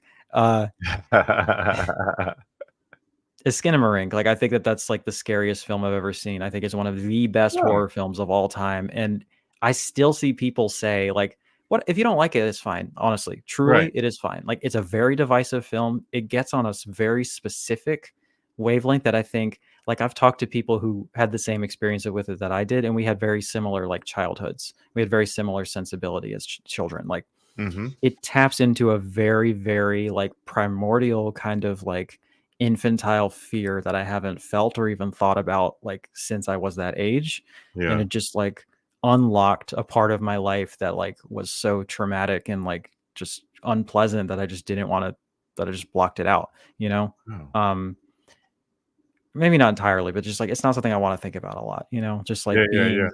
It's Skinamarink. Like, I think that's like the scariest film I've ever seen. I think it's one of the best horror films of all time. And I still see people say, like, what if you don't like it? It's fine. Honestly, truly, Right. it is fine. Like, it's a very divisive film. It gets on a very specific wavelength that I think, like, I've talked to people who had the same experience with it that I did, and we had very similar like childhoods. We had very similar sensibility as children. Like, it taps into a very, very like primordial kind of like infantile fear that I haven't felt or even thought about like since I was that age. And Yeah. it just like unlocked a part of my life that like was so traumatic and like just unpleasant that I just didn't want to, that I just blocked it out, you know? Oh. Maybe not entirely, but just like it's not something I want to think about a lot, you know, just like Yeah.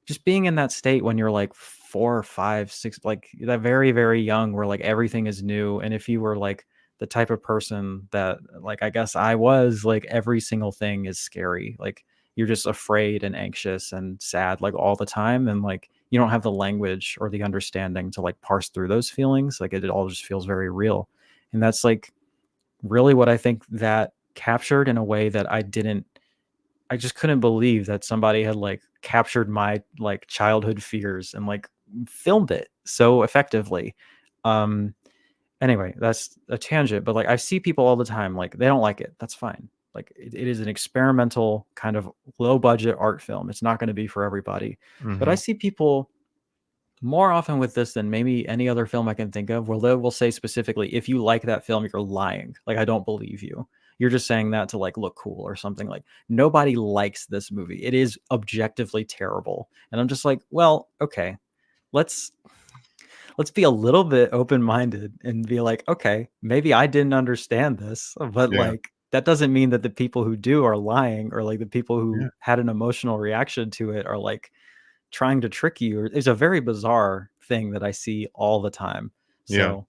just being in that state when you're like 4 or 5, 6, like that very, very young, where like everything is new. And if you were like the type of person that like, I guess I was, like every single thing is scary. Like you're just afraid and anxious and sad, like all the time. And like, you don't have the language or the understanding to like parse through those feelings. Like it all just feels very real. And that's like really what I think that captured in a way that I just couldn't believe that somebody had like captured my like childhood fears and like filmed it so effectively. Anyway, that's a tangent, but like I see people all the time, like they don't like it. That's fine. Like it is an experimental kind of low budget art film. It's not going to be for everybody, but I see people more often with this than maybe any other film I can think of, where they will say specifically, if you like that film, you're lying. Like, I don't believe you. You're just saying that to like look cool or something. Like, nobody likes this movie. It is objectively terrible. And I'm just like, well, okay, let's be a little bit open-minded and be like, okay, maybe I didn't understand this, but Yeah. like that doesn't mean that the people who do are lying, or like the people who Yeah. had an emotional reaction to it are like trying to trick you. It's a very bizarre thing that I see all the time. Yeah. So,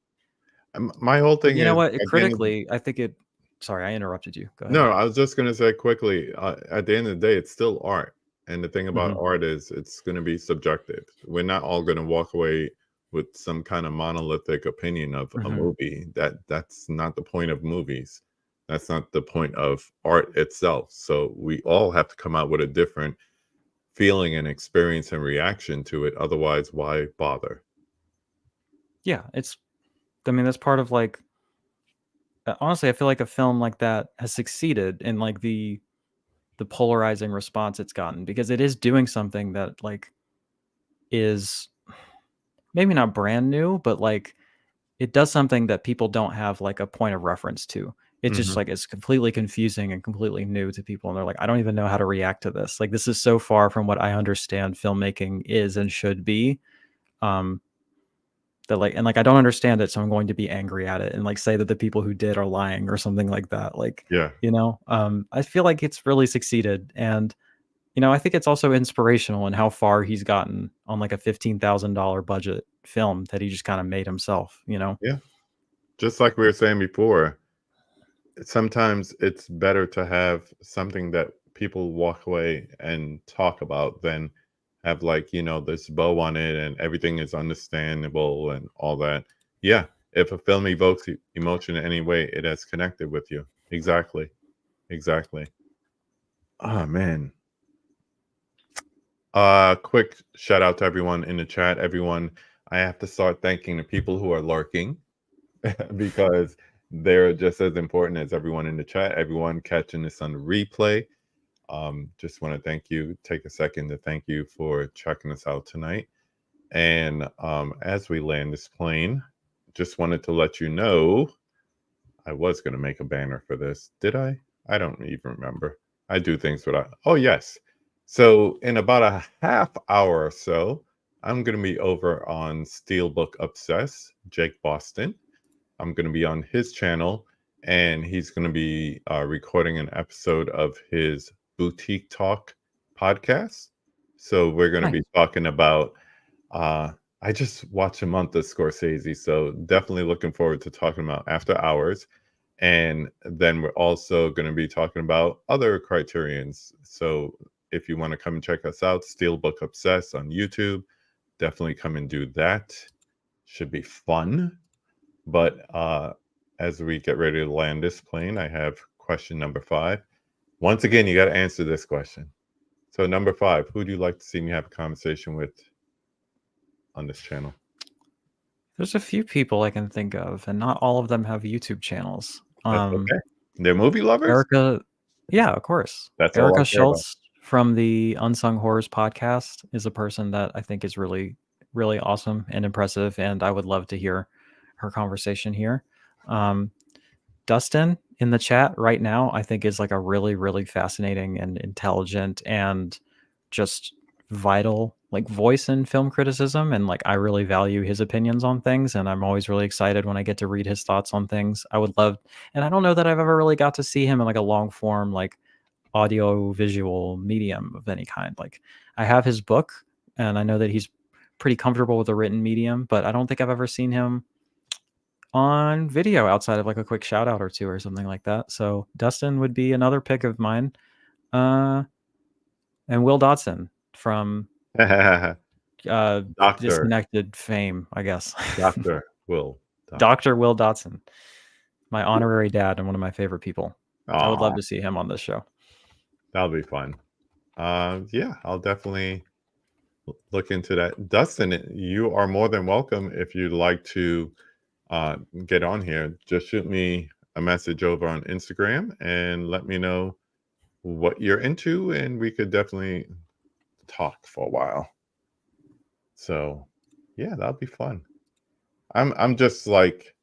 My whole but thing you know is what? at the end of Critically, I think it. Sorry, I interrupted you. Go ahead. no, I was just gonna say quickly, at the end of the day, it's still art. And the thing about Mhm. art is it's gonna be subjective. We're not all gonna walk away with some kind of monolithic opinion of a Mhm. movie. That's not the point of movies. That's not the point of art itself. So we all have to come out with a different feeling and experience and reaction to it. Otherwise, why bother? Yeah, it's. I mean, that's part of like. Honestly, I feel like a film like that has succeeded in like the polarizing response it's gotten, because it is doing something that like is maybe not brand new, but like it does something that people don't have like a point of reference to. It's just like it's completely confusing and completely new to people, and they're like, I don't even know how to react to this. Like, this is so far from what I understand filmmaking is and should be. Um, that like, and like I don't understand it, so I'm going to be angry at it and like say that the people who did are lying or something like that. Like, Yeah. you know, I feel like it's really succeeded, and you know, I think it's also inspirational in how far he's gotten on like a $15,000 budget film that he just kind of made himself. You know. Yeah. Just like we were saying before, sometimes it's better to have something that people walk away and talk about than have like this bow on it and everything is understandable and all that. Yeah, if a film evokes emotion in any way, it has connected with you. Exactly. Oh man. Quick shout out to everyone in the chat. Everyone, I have to start thanking the people who are lurking because they're just as important as everyone in the chat, everyone catching this on the replay. Just want to thank you. Take a second to thank you for checking us out tonight. And as we land this plane, just wanted to let you know, I was going to make a banner for this. Did I? I don't even remember. I do things without. Oh, yes. So in about a half hour or so, I'm going to be over on Steelbook Obsessed, Jake Boston. I'm going to be on his channel, and he's going to be recording an episode of his Boutique Talk podcast. So we're going to be talking about, I just watched a month of Scorsese, so definitely looking forward to talking about After Hours. And then we're also going to be talking about other criterions. So if you want to come and check us out, Steelbook Obsessed on YouTube, definitely come and do that. Should be fun. But as we get ready to land this plane, I have question number 5. Once again, you got to answer this question. So number 5, who do you like to see me have a conversation with on this channel? There's a few people I can think of, and not all of them have YouTube channels. That's okay. They're movie lovers? Erica, yeah, of course. That's all I Erica care Schultz from the Unsung Horrors podcast is a person that I think is really, really awesome and impressive, and I would love to hear her conversation here. Dustin in the chat right now, I think, is like a really, really fascinating and intelligent and just vital like voice in film criticism, and like I really value his opinions on things, and I'm always really excited when I get to read his thoughts on things. I would love, and I don't know that I've ever really got to see him in like a long form like audio visual medium of any kind. Like I have his book, and I know that he's pretty comfortable with the written medium, but I don't think I've ever seen him on video outside of like a quick shout out or two or something like that. So Dustin would be another pick of mine. And Will Dodson from Doctor Disconnected fame, I guess. Dr. Will. Dr. Will Dodson, my honorary dad and one of my favorite people. I would love Aw, to see him on this show. that'll be fun. Yeah, I'll definitely look into that. Dustin, you are more than welcome if you'd like to get on here. Just shoot me a message over on Instagram and let me know what you're into, and we could definitely talk for a while. So yeah, that'll be fun. I'm just like,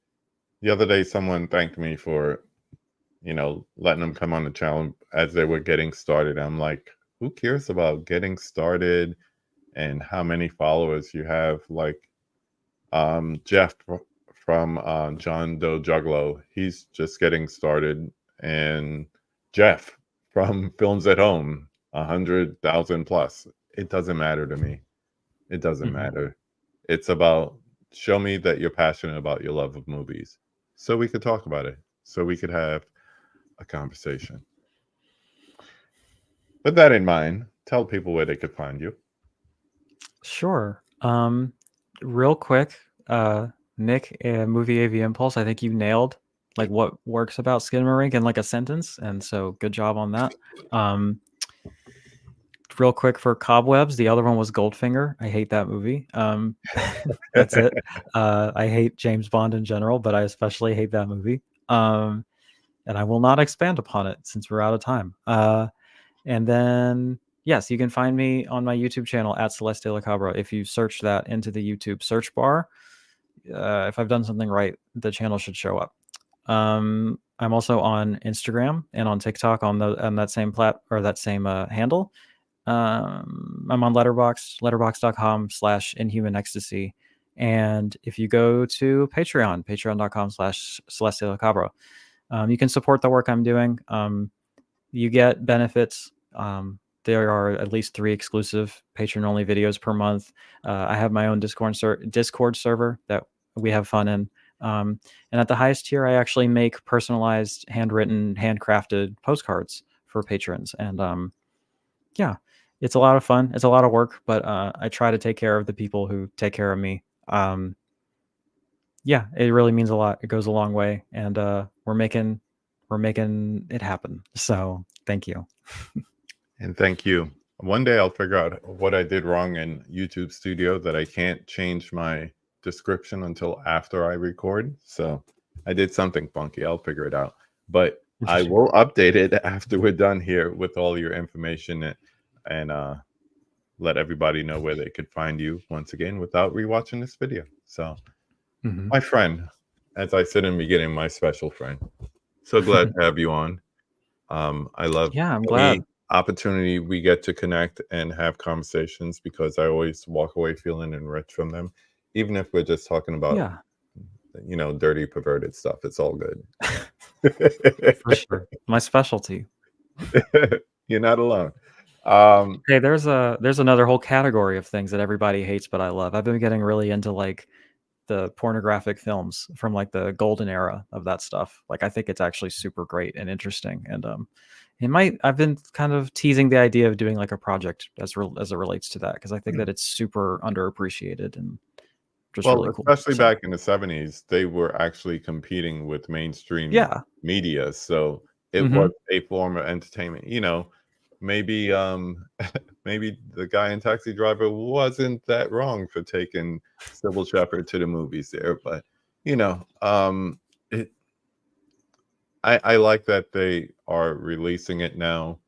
the other day someone thanked me for, letting them come on the channel as they were getting started. I'm like, who cares about getting started and how many followers you have? Like Jeff from John Doe Juggalo, he's just getting started, and Jeff from Films at Home, 100,000 plus. It doesn't matter to me. It doesn't matter. It's about, show me that you're passionate about your love of movies, so we could talk about it, so we could have a conversation. With that in mind, tell people where they could find you. Sure. Real quick, Nick, Movie AV Impulse, I think you nailed like what works about Skinamarink in like a sentence, and so good job on that. Real quick for Cobwebs, the other one was Goldfinger. I hate that movie. That's it. I hate James Bond in general, but I especially hate that movie. And I will not expand upon it since we're out of time. And then, yes, you can find me on my YouTube channel at Celeste de la Cabra. If you search that into the YouTube search bar, if I've done something right, the channel should show up. I'm also on Instagram and on TikTok on that same handle. I'm on Letterboxd, letterboxd.com/inhuman ecstasy. And if you go to Patreon, patreon.com/Celeste de la Cabra, you can support the work I'm doing. You get benefits. There are at least 3 exclusive patron-only videos per month. I have my own Discord server that we have fun in. And at the highest tier, I actually make personalized, handwritten, handcrafted postcards for patrons. And yeah, it's a lot of fun. It's a lot of work, but I try to take care of the people who take care of me. Yeah, it really means a lot. It goes a long way, and we're making it happen. So thank you. And thank you. One day I'll figure out what I did wrong in YouTube Studio that I can't change my description until after I record. So I did something funky. I'll figure it out. But I will update it after we're done here with all your information and let everybody know where they could find you once again without rewatching this video. So, my friend, as I said in the beginning, my special friend. So glad to have you on. I love I'm glad. opportunity we get to connect and have conversations because I always walk away feeling enriched from them, even if we're just talking about dirty, perverted stuff. It's all good. For sure. My specialty. You're not alone. Hey, there's another whole category of things that everybody hates, but I love. I've been getting really into like the pornographic films from like the golden era of that stuff. Like I think it's actually super great and interesting. And I've been kind of teasing the idea of doing like a project as it relates to that because I think that it's super underappreciated and just really cool. Especially back in the 70s, they were actually competing with mainstream media. So it was a form of entertainment. You know, maybe maybe the guy in Taxi Driver wasn't that wrong for taking Sybil Shepherd to the movies there, but you know, I like that they are releasing it now,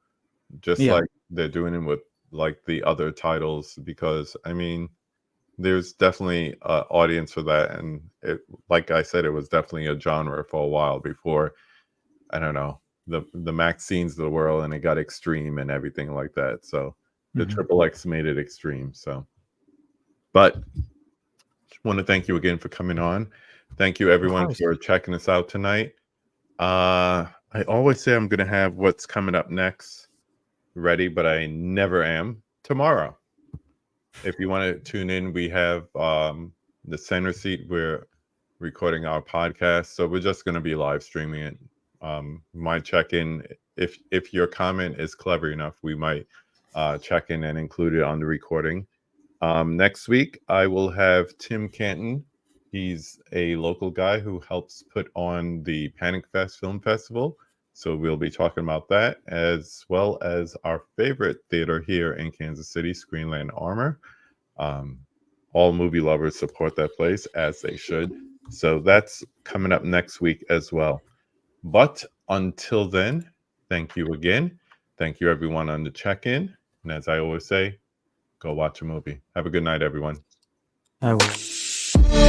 just like they're doing it with like the other titles, because I mean, there's definitely an audience for that, and it, like I said, it was definitely a genre for a while before, I don't know, the Maxines of the world, and it got extreme and everything like that. So the Triple X made it extreme. So, but want to thank you again for coming on. Thank you everyone for checking us out tonight. I always say I'm going to have what's coming up next ready, but I never am. Tomorrow, if you want to tune in, we have the center seat. We're recording our podcast, so we're just going to be live streaming it. Might check in if your comment is clever enough, we might check in and include it on the recording. Next week, I will have Tim Canton. He's a local guy who helps put on the Panic Fest Film Festival. So we'll be talking about that, as well as our favorite theater here in Kansas City, Screenland Armor. All movie lovers support that place, as they should. So that's coming up next week as well. But until then, thank you again. Thank you everyone on the check-in. And as I always say, go watch a movie. Have a good night, everyone. I will.